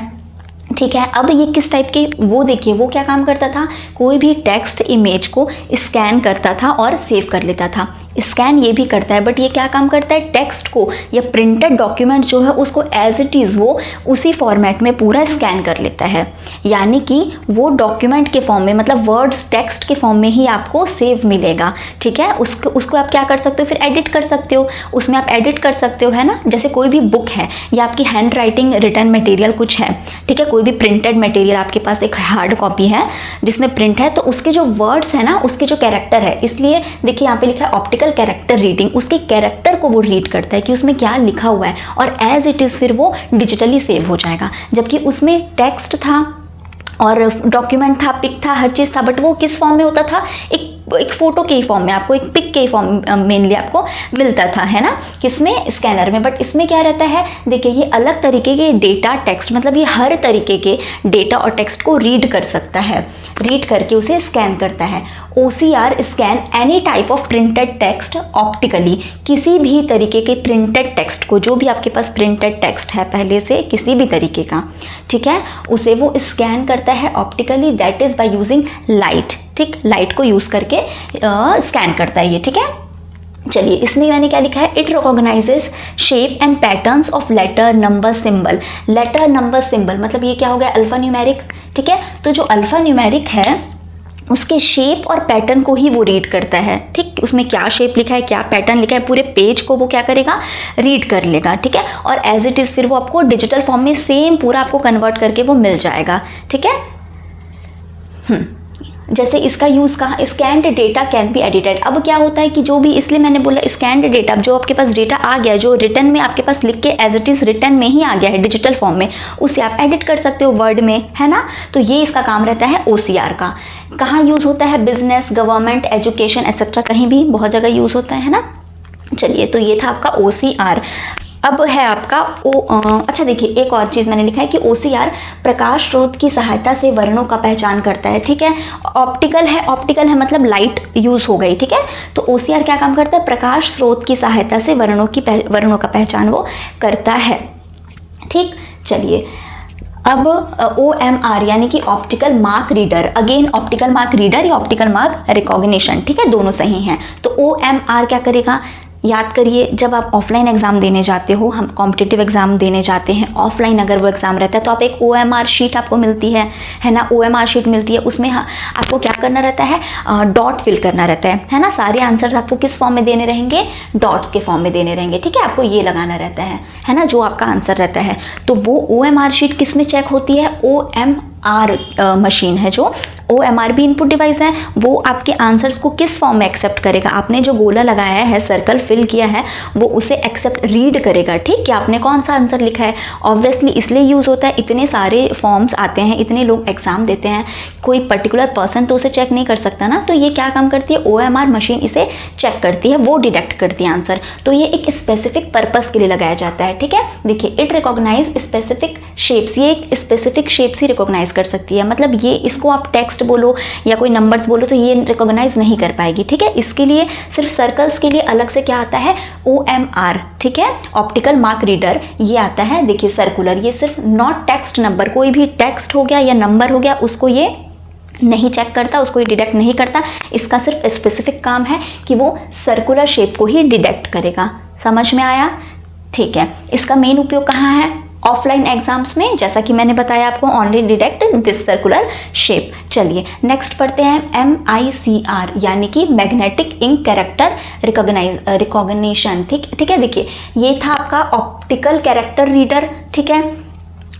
ठीक है। अब ये किस टाइप के, वो देखिए वो क्या काम करता था, कोई भी टेक्स्ट इमेज को स्कैन करता था और सेव कर लेता था। स्कैन ये भी करता है, बट ये क्या काम करता है, टेक्स्ट को या प्रिंटेड डॉक्यूमेंट जो है उसको एज इट इज़ वो उसी फॉर्मेट में पूरा स्कैन कर लेता है, यानी कि वो डॉक्यूमेंट के फॉर्म में, मतलब वर्ड्स टेक्स्ट के फॉर्म में ही आपको सेव मिलेगा, ठीक है। उसको आप क्या कर सकते हो, फिर एडिट कर सकते हो, उसमें आप एडिट कर सकते हो, है ना। जैसे कोई भी बुक है या आपकी हैंड राइटिंग रिटर्न मटेरियल कुछ है, ठीक है, कोई भी प्रिंटेड मटेरियल आपके पास एक हार्ड कॉपी है जिसमें प्रिंट है, तो उसके जो वर्ड्स है ना, उसके जो कैरेक्टर है, इसलिए देखिए यहाँ पे लिखा है ऑप्टिकल कैरेक्टर रीडिंग, उसके कैरेक्टर को वो रीड करता है कि उसमें क्या लिखा हुआ है, और एज इट इज़ फिर वो डिजिटली सेव हो जाएगा। जबकि उसमें टेक्स्ट था और डॉक्यूमेंट था, पिक था, हर चीज़ था, बट वो किस फॉर्म में होता था, एक फ़ोटो के ही फॉर्म में, आपको एक पिक के ही फॉर्म मेनली आपको मिलता था, है ना, किसमें, स्कैनर में। बट इसमें क्या रहता है, देखिए ये अलग तरीके के डेटा टेक्स्ट, मतलब ये हर तरीके के डेटा और टेक्स्ट को रीड कर सकता है, रीड करके उसे स्कैन करता है। OCR scan any type of printed text optically, किसी भी तरीके के प्रिंटेड टेक्स्ट को, जो भी आपके पास प्रिंटेड टेक्स्ट है पहले से किसी भी तरीके का, ठीक है, उसे वो स्कैन करता है optically, that is by using light, ठीक, लाइट को यूज़ करके स्कैन करता है ये, ठीक है। चलिए इसमें मैंने क्या लिखा है, it recognizes shape and patterns of letter, number, symbol. Letter, number, symbol मतलब ये क्या हो गया, अल्फ़ा न्यूमेरिक, ठीक है। तो जो अल्फ़ा न्यूमेरिक है उसके शेप और पैटर्न को ही वो रीड करता है, ठीक, उसमें क्या शेप लिखा है, क्या पैटर्न लिखा है, पूरे पेज को वो क्या करेगा, रीड कर लेगा, ठीक है। और एज इट इज़ फिर वो आपको डिजिटल फॉर्म में सेम पूरा आपको कन्वर्ट करके वो मिल जाएगा, ठीक है। जैसे इसका यूज़ कहाँ, scanned data can be edited. अब क्या होता है कि जो भी, इसलिए मैंने बोला स्कैन्ड डेटा, जो आपके पास डेटा आ गया, जो रिटर्न में आपके पास लिख के एज इट इज़ रिटर्न में ही आ गया है डिजिटल फॉर्म में, उसे आप एडिट कर सकते हो वर्ड में, है ना। तो ये इसका काम रहता है OCR का। कहाँ यूज़ होता है, बिजनेस, गवर्नमेंट, एजुकेशन एक्सेट्रा, कहीं भी बहुत जगह यूज़ होता है ना। चलिए तो ये था आपका OCR। अब है आपका अच्छा देखिए एक और चीज़ मैंने लिखा है कि OCR प्रकाश स्रोत की सहायता से वर्णों का पहचान करता है, ठीक है। ऑप्टिकल है मतलब लाइट यूज़ हो गई, ठीक है। तो OCR क्या काम करता है, प्रकाश स्रोत की सहायता से वर्णों का पहचान वो करता है, ठीक। चलिए अब OMR यानी कि optical mark reader, again optical mark reader या ऑप्टिकल मार्क रिकॉग्निशन, ठीक है, दोनों सही हैं। तो OMR क्या करेगा, याद करिए जब आप ऑफलाइन एग्ज़ाम देने जाते हो, हम कॉम्पिटिटिव एग्ज़ाम देने जाते हैं ऑफलाइन, अगर वो एग्ज़ाम रहता है तो आप एक OMR शीट आपको मिलती है ना, OMR शीट मिलती है, उसमें आपको क्या करना रहता है, डॉट फिल करना रहता है ना। सारे आंसर्स आपको किस फॉर्म में देने रहेंगे, डॉट्स के फॉर्म में देने रहेंगे, ठीक है। आपको ये लगाना रहता है ना, जो आपका आंसर रहता है। तो वो OMR शीट किस में चेक होती है, OMR मशीन है, जो OMR भी इनपुट डिवाइस है, वो आपके आंसर्स को किस फॉर्म में एक्सेप्ट करेगा, आपने जो गोला लगाया है, सर्कल फिल किया है, वो उसे एक्सेप्ट रीड करेगा, ठीक, कि आपने कौन सा आंसर लिखा है। ऑब्वियसली इसलिए यूज़ होता है, इतने सारे फॉर्म्स आते हैं, इतने लोग एग्ज़ाम देते हैं, कोई पर्टिकुलर पर्सन तो उसे चेक नहीं कर सकता ना। तो ये क्या काम करती है, OMR मशीन इसे चेक करती है, वो डिटेक्ट करती है आंसर। तो ये एक स्पेसिफिक पर्पस के लिए लगाया जाता है, ठीक है। देखिए इट रिकॉग्नाइज स्पेसिफिक शेप्स, ये एक स्पेसिफिक शेप्स ही रिकॉग्नाइज कर सकती है, मतलब ये इसको आप टेक्स्ट टेक्स्ट बोलो या कोई नंबर्स बोलो तो ये रिकॉग्नाइज नहीं कर पाएगी, ठीक है। इसके लिए सिर्फ सर्कल्स के लिए अलग से क्या आता है, OMR, ठीक है, ऑप्टिकल मार्क रीडर, ये आता है। देखिए सर्कुलर, ये सिर्फ नॉट टेक्स्ट नंबर, कोई भी टेक्स्ट हो गया या नंबर हो गया उसको ये नहीं चेक करता, उसको ये डिटेक्ट नहीं करता। इसका सिर्फ स्पेसिफिक काम है कि वो सर्कुलर शेप को ही डिटेक्ट करेगा। समझ में आया, ठीक है। इसका मेन उपयोग कहाँ है, ऑफलाइन एग्जाम्स में, जैसा कि मैंने बताया आपको, only detect this circular shape. चलिए नेक्स्ट पढ़ते हैं MICR यानी कि मैग्नेटिक इंक कैरेक्टर रिकॉग्निशन, ठीक है। देखिए ये था आपका ऑप्टिकल कैरेक्टर रीडर, ठीक है,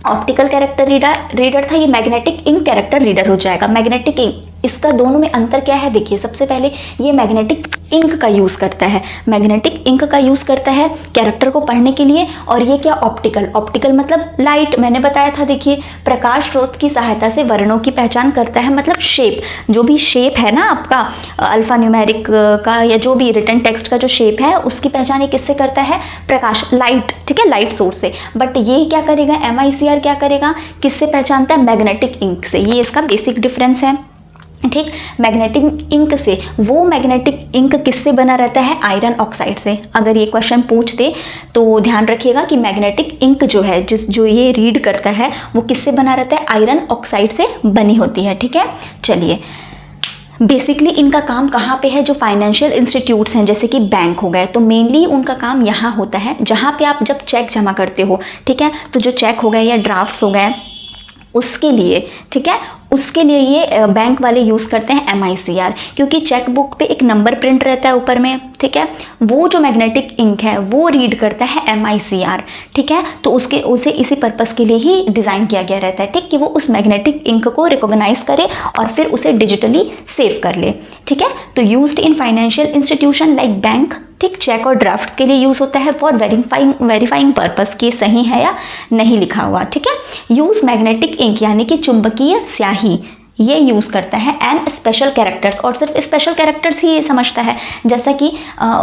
ऑप्टिकल कैरेक्टर रीडर था, ये मैग्नेटिक इंक कैरेक्टर रीडर हो जाएगा। मैग्नेटिक इंक, इसका दोनों में अंतर क्या है, देखिए सबसे पहले ये मैग्नेटिक इंक का यूज़ करता है, मैग्नेटिक इंक का यूज़ करता है कैरेक्टर को पढ़ने के लिए, और ये क्या ऑप्टिकल मतलब लाइट, मैंने बताया था। देखिए प्रकाश स्रोत की सहायता से वर्णों की पहचान करता है, मतलब शेप, जो भी शेप है ना आपका अल्फा न्यूमेरिक का या जो भी रिटन टेक्स्ट का जो शेप है उसकी पहचान ये किससे करता है, प्रकाश, लाइट, ठीक है, लाइट सोर्स से। बट ये क्या करेगा, MICR क्या करेगा, किससे पहचानता है, मैग्नेटिक इंक से। ये इसका बेसिक डिफरेंस है, ठीक। मैग्नेटिक इंक से, वो मैग्नेटिक इंक किससे बना रहता है, आयरन ऑक्साइड से। अगर ये क्वेश्चन पूछ दे तो ध्यान रखिएगा कि मैग्नेटिक इंक जो है, जो ये रीड करता है वो किससे बना रहता है, आयरन ऑक्साइड से बनी होती है, ठीक है। चलिए बेसिकली इनका काम कहाँ पे है, जो फाइनेंशियल इंस्टीट्यूट्स हैं जैसे कि बैंक हो गए, तो मेनली उनका काम यहाँ होता है जहाँ पे आप जब चेक जमा करते हो, ठीक है, तो जो चेक हो गए या ड्राफ्ट्स हो गए उसके लिए, ठीक है, उसके लिए ये बैंक वाले यूज़ करते हैं MICR, क्योंकि चेक बुक पे एक नंबर प्रिंट रहता है ऊपर में, ठीक है, वो जो मैग्नेटिक इंक है वो रीड करता है MICR, ठीक है। तो उसे इसी पर्पस के लिए ही डिज़ाइन किया गया रहता है, ठीक, कि वो उस मैग्नेटिक इंक को रिकॉग्नाइज करे और फिर उसे डिजिटली सेव कर ले, ठीक है। तो used in financial institution like bank, ठीक, चेक और ड्राफ्ट्स के लिए यूज़ होता है फॉर वेरीफाइंग पर्पस कि सही है या नहीं लिखा हुआ, ठीक है। यूज़ मैग्नेटिक इंक यानी कि चुंबकीय स्याही, ये यूज़ करता है एंड स्पेशल कैरेक्टर्स, और सिर्फ स्पेशल कैरेक्टर्स ही ये समझता है, जैसा कि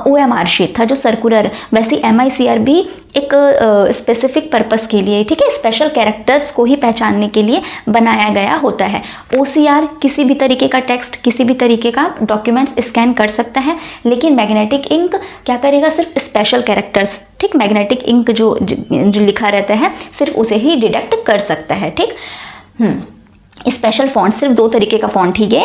OMR शीट था जो सर्कुलर, वैसे MICR भी एक स्पेसिफिक पर्पस के लिए, ठीक है, स्पेशल कैरेक्टर्स को ही पहचानने के लिए बनाया गया होता है। OCR किसी भी तरीके का टेक्स्ट, किसी भी तरीके का डॉक्यूमेंट्स स्कैन कर सकता है, लेकिन मैग्नेटिक इंक क्या करेगा, सिर्फ स्पेशल कैरेक्टर्स, ठीक, मैग्नेटिक इंक जो लिखा रहता है सिर्फ उसे ही डिटेक्ट कर सकता है, ठीक। स्पेशल फॉन्ट, सिर्फ 2 तरीके का फॉन्ट ही ये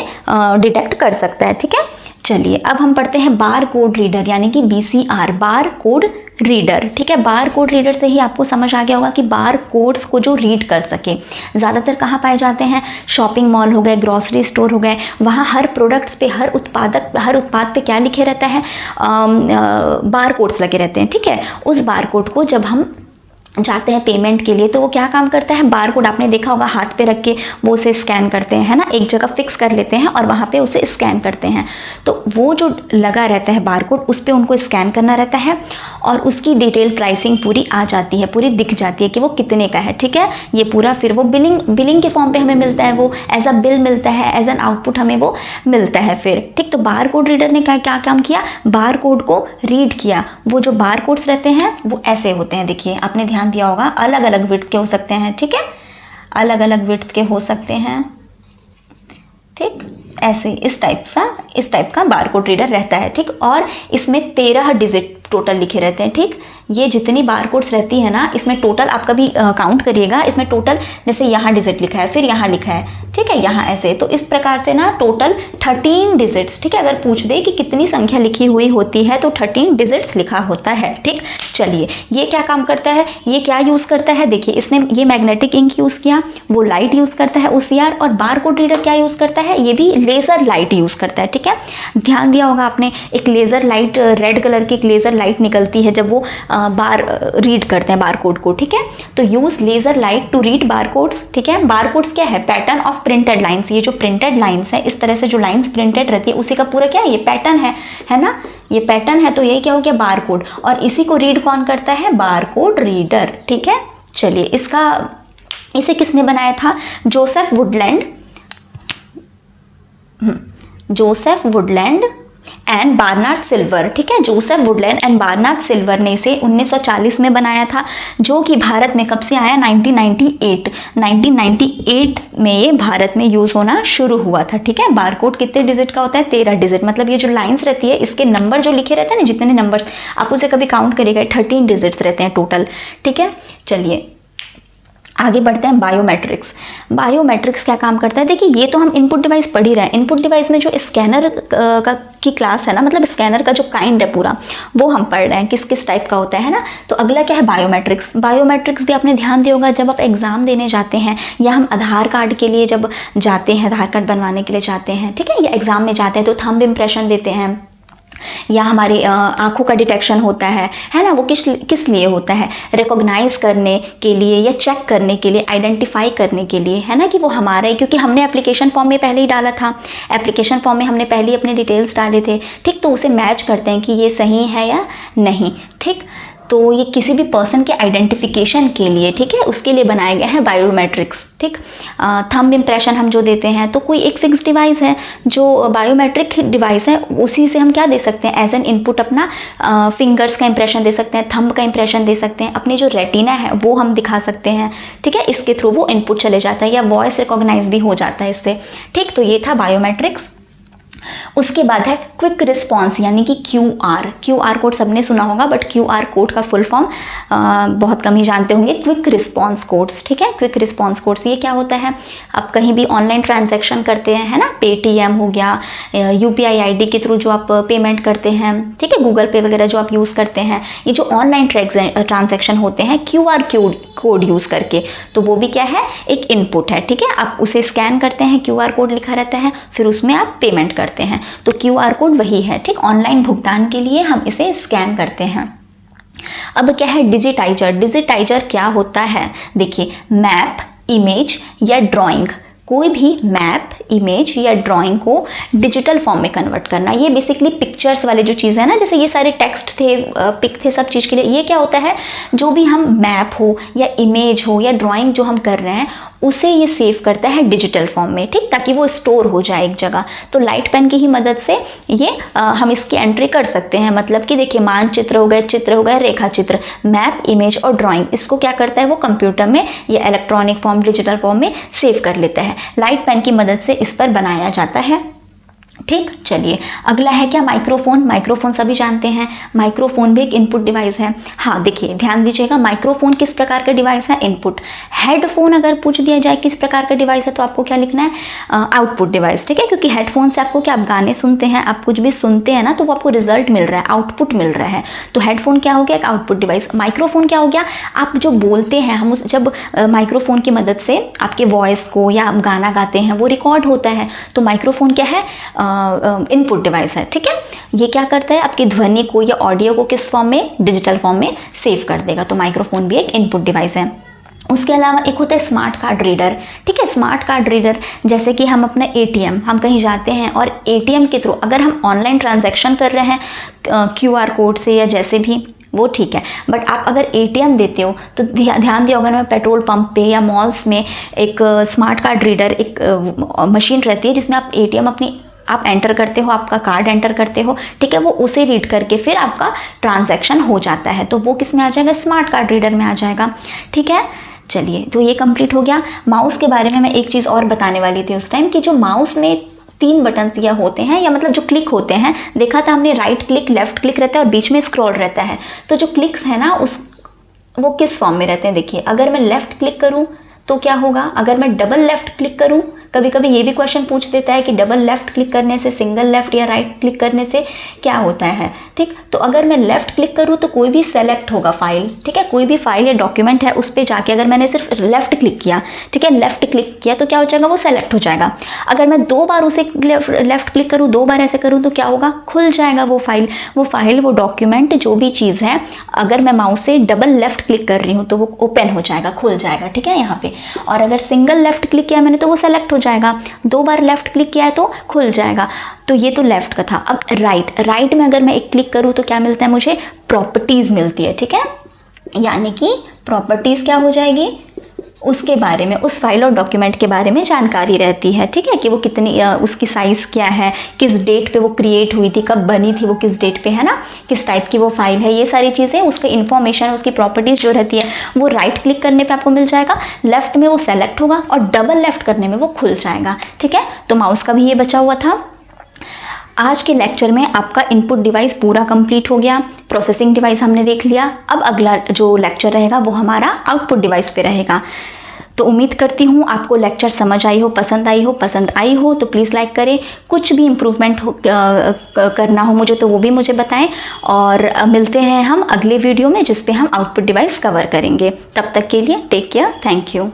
डिटेक्ट कर सकता है, ठीक है। चलिए अब हम पढ़ते हैं बार कोड रीडर यानी कि BCR, बार कोड रीडर, ठीक है। बार कोड रीडर से ही आपको समझ आ गया होगा कि बार कोड्स को जो रीड कर सके, ज़्यादातर कहाँ पाए जाते हैं, शॉपिंग मॉल हो गए, ग्रॉसरी स्टोर हो गए, वहाँ हर प्रोडक्ट्स पे, हर उत्पाद पे क्या लिखे रहता है, बार कोड्स लगे रहते हैं, ठीक है। उस बार कोड को जब हम जाते हैं पेमेंट के लिए तो वो क्या काम करता है, बार कोड आपने देखा होगा हाथ पे रख के वो उसे स्कैन करते हैं, है ना, एक जगह फिक्स कर लेते हैं और वहाँ पे उसे स्कैन करते हैं। तो वो जो लगा रहता है बार कोड, उस पर उनको स्कैन करना रहता है और उसकी डिटेल प्राइसिंग पूरी आ जाती है, पूरी दिख जाती है कि वो कितने का है, ठीक है। ये पूरा फिर वो बिलिंग के फॉर्म पे हमें मिलता है, वो एज अ बिल मिलता है, एज एन आउटपुट हमें वो मिलता है फिर, ठीक। तो बार कोड रीडर ने क्या काम किया, बार कोड को रीड किया। वो जो बार कोड्स रहते हैं वो ऐसे होते हैं, देखिए आपने ध्यान दिया होगा, अलग अलग विड्थ के हो सकते हैं, ठीक है, अलग अलग विड्थ के हो सकते हैं, ठीक, ऐसे इस टाइप का बारकोड रीडर रहता है, ठीक। और इसमें 13 डिजिट टोटल लिखे रहते हैं, ठीक। ये जितनी बारकोड्स रहती है ना, इसमें टोटल आप कभी काउंट करिएगा, इसमें टोटल जैसे यहाँ डिजिट लिखा है, फिर यहाँ लिखा है, ठीक है, यहाँ ऐसे, तो इस प्रकार से ना टोटल 13 डिजिट्स, ठीक है। अगर पूछ दे कि कितनी संख्या लिखी हुई होती है तो 13 डिजिट्स लिखा होता है, ठीक। चलिए ये क्या काम करता है, ये क्या यूज़ करता है, देखिए इसने ये मैग्नेटिक इंक यूज़ किया, वो लाइट यूज़ करता है OCR, और बारकोड रीडर क्या यूज़ करता है, ये भी लेज़र लाइट यूज़ करता है, ठीक है। ध्यान दिया होगा आपने, एक लेज़र लाइट, रेड कलर की एक लेज़र लाइट निकलती है जब वो बार रीड करते हैं बारकोड को, ठीक है। तो use laser light to read barcodes, ठीक है। बारकोड्स क्या है, पैटर्न ऑफ प्रिंटेड लाइन्स, ये जो प्रिंटेड लाइन्स है, इस तरह से जो लाइन्स प्रिंटेड रहती है उसी का पूरा क्या है, ये पैटर्न है ना, ये पैटर्न है, तो यही क्या हो गया, बारकोड। और इसी को रीड कौन करता है, बारकोड रीडर, ठीक है। चलिए इसे किसने बनाया था, Joseph Woodland and Barnard silver, ठीक है, Joseph Woodland and Barnard silver ने इसे 1940 में बनाया था, जो कि भारत में कब से आया, 1998 में ये भारत में यूज़ होना शुरू हुआ था, ठीक है। बारकोड कितने डिजिट का होता है, 13 डिजिट, मतलब ये जो लाइंस रहती है इसके नंबर जो लिखे रहते हैं ना, जितने नंबर्स आप उसे कभी काउंट करिएगा, 13 डिजिट्स रहते हैं टोटल, ठीक है। चलिए आगे बढ़ते हैं। बायोमेट्रिक्स, बायोमेट्रिक्स क्या काम करता है, देखिए ये तो हम इनपुट डिवाइस पढ़ ही रहे हैं। इनपुट डिवाइस में जो स्कैनर की क्लास है ना, मतलब स्कैनर का जो काइंड है पूरा, वो हम पढ़ रहे हैं किस किस टाइप का होता है ना। तो अगला क्या है, बायोमेट्रिक्स। बायोमेट्रिक्स भी आपने ध्यान दिया होगा, जब आप एग्जाम देने जाते हैं या हम आधार कार्ड के लिए जब जाते हैं, आधार कार्ड बनवाने के लिए जाते हैं, ठीक है, या एग्जाम में जाते हैं तो थंब इम्प्रेशन देते हैं, या हमारे आँखों का डिटेक्शन होता है ना, वो किस लिए होता है, रिकॉग्नाइज करने के लिए या चेक करने के लिए, आइडेंटिफाई करने के लिए, है ना, कि वो हमारा है, क्योंकि हमने एप्लीकेशन फॉर्म में पहले ही डाला था, एप्लीकेशन फॉर्म में हमने पहले ही अपने डिटेल्स डाले थे, ठीक, तो उसे मैच करते हैं कि ये सही है या नहीं, ठीक। तो ये किसी भी पर्सन के आइडेंटिफिकेशन के लिए, ठीक है, उसके लिए बनाए गए हैं बायोमेट्रिक्स, ठीक। थंब इम्प्रेशन हम जो देते हैं, तो कोई एक फिक्स डिवाइस है जो बायोमेट्रिक डिवाइस है, उसी से हम क्या दे सकते हैं एज एन इनपुट, अपना फिंगर्स का इंप्रेशन दे सकते हैं, थंब का इंप्रेशन दे सकते हैं, अपनी जो रेटिना है वो हम दिखा सकते हैं, ठीक है, इसके थ्रू वो इनपुट चले जाता है, या वॉइस रिकॉग्नाइज भी हो जाता है इससे, ठीक। तो ये था बायोमेट्रिक्स। उसके बाद है क्विक रिस्पॉन्स, यानी कि क्यूआर कोड सबने सुना होगा, बट क्यूआर कोड का फुल फॉर्म बहुत कम ही जानते होंगे। क्विक रिस्पॉन्स कोड्स, ठीक है, क्विक रिस्पॉन्स कोड्स ये क्या होता है, आप कहीं भी ऑनलाइन ट्रांजैक्शन करते हैं, है ना, पेटीएम हो गया, यूपीआई आईडी के थ्रू जो आप पेमेंट करते हैं, ठीक है, गूगल पे वगैरह जो आप यूज़ करते हैं, ये जो ऑनलाइन ट्रांजैक्शन होते हैं क्यूआर कोड यूज़ करके, तो वो भी क्या है, एक इनपुट है, ठीक है। आप उसे स्कैन करते हैं, क्यूआर कोड लिखा रहता है, फिर उसमें आप पेमेंट करते हैं, तो क्यूआर कोड वही है, ठीक। ऑनलाइन भुगतान के लिए हम इसे स्कैन करते हैं। अब क्या है, डिजिटाइजर। डिजिटाइजर क्या होता है, देखिए, मैप, इमेज या ड्राइंग, कोई भी मैप, इमेज या ड्राइंग को डिजिटल फॉर्म में कन्वर्ट करना, ये बेसिकली पिक्चर्स वाले जो चीज़ है ना, जैसे ये सारे टेक्स्ट थे, पिक थे, सब चीज़ के लिए ये क्या होता है, जो भी हम मैप हो या इमेज हो या ड्राइंग जो हम कर रहे हैं उसे ये सेव करता है डिजिटल फॉर्म में, ठीक, ताकि वो स्टोर हो जाए एक जगह। तो लाइट पेन की ही मदद से ये हम इसकी एंट्री कर सकते हैं, मतलब कि देखिए मानचित्र हो गए, चित्र हो गए, रेखा चित्र, मैप, इमेज और ड्राइंग, इसको क्या करता है वो कंप्यूटर में या इलेक्ट्रॉनिक फॉर्म, डिजिटल फॉर्म में सेव कर लेता है। लाइट पेन की मदद से इस पर बनाया जाता है, ठीक। चलिए अगला है क्या, माइक्रोफोन। माइक्रोफोन सभी जानते हैं, माइक्रोफोन भी एक इनपुट डिवाइस है। हाँ देखिए ध्यान दीजिएगा, माइक्रोफोन किस प्रकार का डिवाइस है, इनपुट। हेडफोन अगर पूछ दिया जाए किस प्रकार का डिवाइस है, तो आपको क्या लिखना है, आउटपुट डिवाइस, ठीक है, क्योंकि हेडफोन से आपको क्या, आप गाने सुनते हैं, आप कुछ भी सुनते हैं ना, तो वो आपको रिजल्ट मिल रहा है, आउटपुट मिल रहा है, तो हेडफोन क्या हो गया, एक आउटपुट डिवाइस। माइक्रोफोन क्या हो गया, आप जो बोलते हैं, हम जब माइक्रोफोन की मदद से आपके वॉइस को या आप गाना गाते हैं वो रिकॉर्ड होता है, तो माइक्रोफोन क्या है, इनपुट डिवाइस है, ठीक है। ये क्या करता है, आपकी ध्वनि को या ऑडियो को किस फॉर्म में, डिजिटल फॉर्म में सेव कर देगा, तो माइक्रोफोन भी एक इनपुट डिवाइस है। उसके अलावा एक होता है स्मार्ट कार्ड रीडर, ठीक है। स्मार्ट कार्ड रीडर जैसे कि हम अपना एटीएम, हम कहीं जाते हैं और एटीएम के थ्रू अगर हम ऑनलाइन ट्रांजैक्शन कर रहे हैं क्यूआर कोड से या जैसे भी, वो ठीक है, बट आप अगर एटीएम देते हो तो ध्यान दिया होगा ना, पेट्रोल पंप पे या मॉल्स में एक स्मार्ट कार्ड रीडर, एक मशीन रहती है जिसमें आप एटीएम अपनी आप एंटर करते हो, आपका कार्ड एंटर करते हो, ठीक है, वो उसे रीड करके फिर आपका ट्रांजैक्शन हो जाता है, तो वो किस में आ जाएगा, स्मार्ट कार्ड रीडर में आ जाएगा, ठीक है। चलिए तो ये कंप्लीट हो गया। माउस के बारे में मैं एक चीज़ और बताने वाली थी उस टाइम, कि जो माउस में 3 बटन्स या होते हैं, या मतलब जो क्लिक होते हैं, देखा था हमने, राइट क्लिक, लेफ्ट क्लिक रहता है और बीच में स्क्रॉल रहता है, तो जो क्लिक्स है ना वो किस फॉर्म में रहते हैं, देखिए अगर मैं लेफ्ट क्लिक करूँ तो क्या होगा, अगर मैं डबल लेफ्ट क्लिक करूँ, कभी कभी ये भी क्वेश्चन पूछ देता है कि डबल लेफ्ट क्लिक करने से, सिंगल लेफ्ट या राइट क्लिक करने से क्या होता है, ठीक। तो अगर मैं लेफ्ट क्लिक करूँ तो कोई भी सेलेक्ट होगा फाइल, ठीक है, कोई भी फाइल या डॉक्यूमेंट है उस पर जाके अगर मैंने सिर्फ लेफ्ट क्लिक किया, ठीक है, लेफ्ट क्लिक किया तो क्या हो जाएगा, वो सेलेक्ट हो जाएगा। अगर मैं 2 बार उसे लेफ्ट क्लिक करूँ, 2 बार ऐसे करूँ तो क्या होगा, खुल जाएगा वो फाइल, वो डॉक्यूमेंट, जो भी चीज़ है, अगर मैं माउस से डबल लेफ्ट क्लिक कर रही हूँ तो वो ओपन हो जाएगा, खुल जाएगा, ठीक है, यहाँ पे। और अगर सिंगल लेफ्ट क्लिक किया मैंने तो वो सेलेक्ट हो जाएगा, 2 बार लेफ्ट क्लिक किया है तो खुल जाएगा। तो ये तो लेफ्ट का था। अब राइट में अगर मैं एक क्लिक करूँ तो क्या मिलता है मुझे, प्रॉपर्टीज़ मिलती है, ठीक है, यानी कि प्रॉपर्टीज़ क्या हो जाएगी, उसके बारे में, उस फाइल और डॉक्यूमेंट के बारे में जानकारी रहती है। ठीक है, कि वो कितनी उसकी साइज़ क्या है, किस डेट पे वो क्रिएट हुई थी, कब बनी थी वो, किस डेट पे, है ना, किस टाइप की वो फाइल है, ये सारी चीज़ें, उसकी इन्फॉर्मेशन, उसकी प्रॉपर्टीज़ जो रहती है वो राइट क्लिक करने पे आपको मिल जाएगा, लेफ्ट में वो सेलेक्ट होगा और डबल लेफ्ट करने में वो खुल जाएगा। ठीक है, तो माउस का भी ये बचा हुआ था। आज के लेक्चर में आपका इनपुट डिवाइस पूरा कंप्लीट हो गया, प्रोसेसिंग डिवाइस हमने देख लिया। अब अगला जो लेक्चर रहेगा वो हमारा आउटपुट डिवाइस पे रहेगा। तो उम्मीद करती हूँ आपको लेक्चर समझ आई हो, पसंद आई हो तो प्लीज़ लाइक करें। कुछ भी इम्प्रूवमेंट करना हो मुझे तो वो भी मुझे बताएं, और मिलते हैं हम अगले वीडियो में जिस पे हम आउटपुट डिवाइस कवर करेंगे। तब तक के लिए टेक केयर, थैंक यू।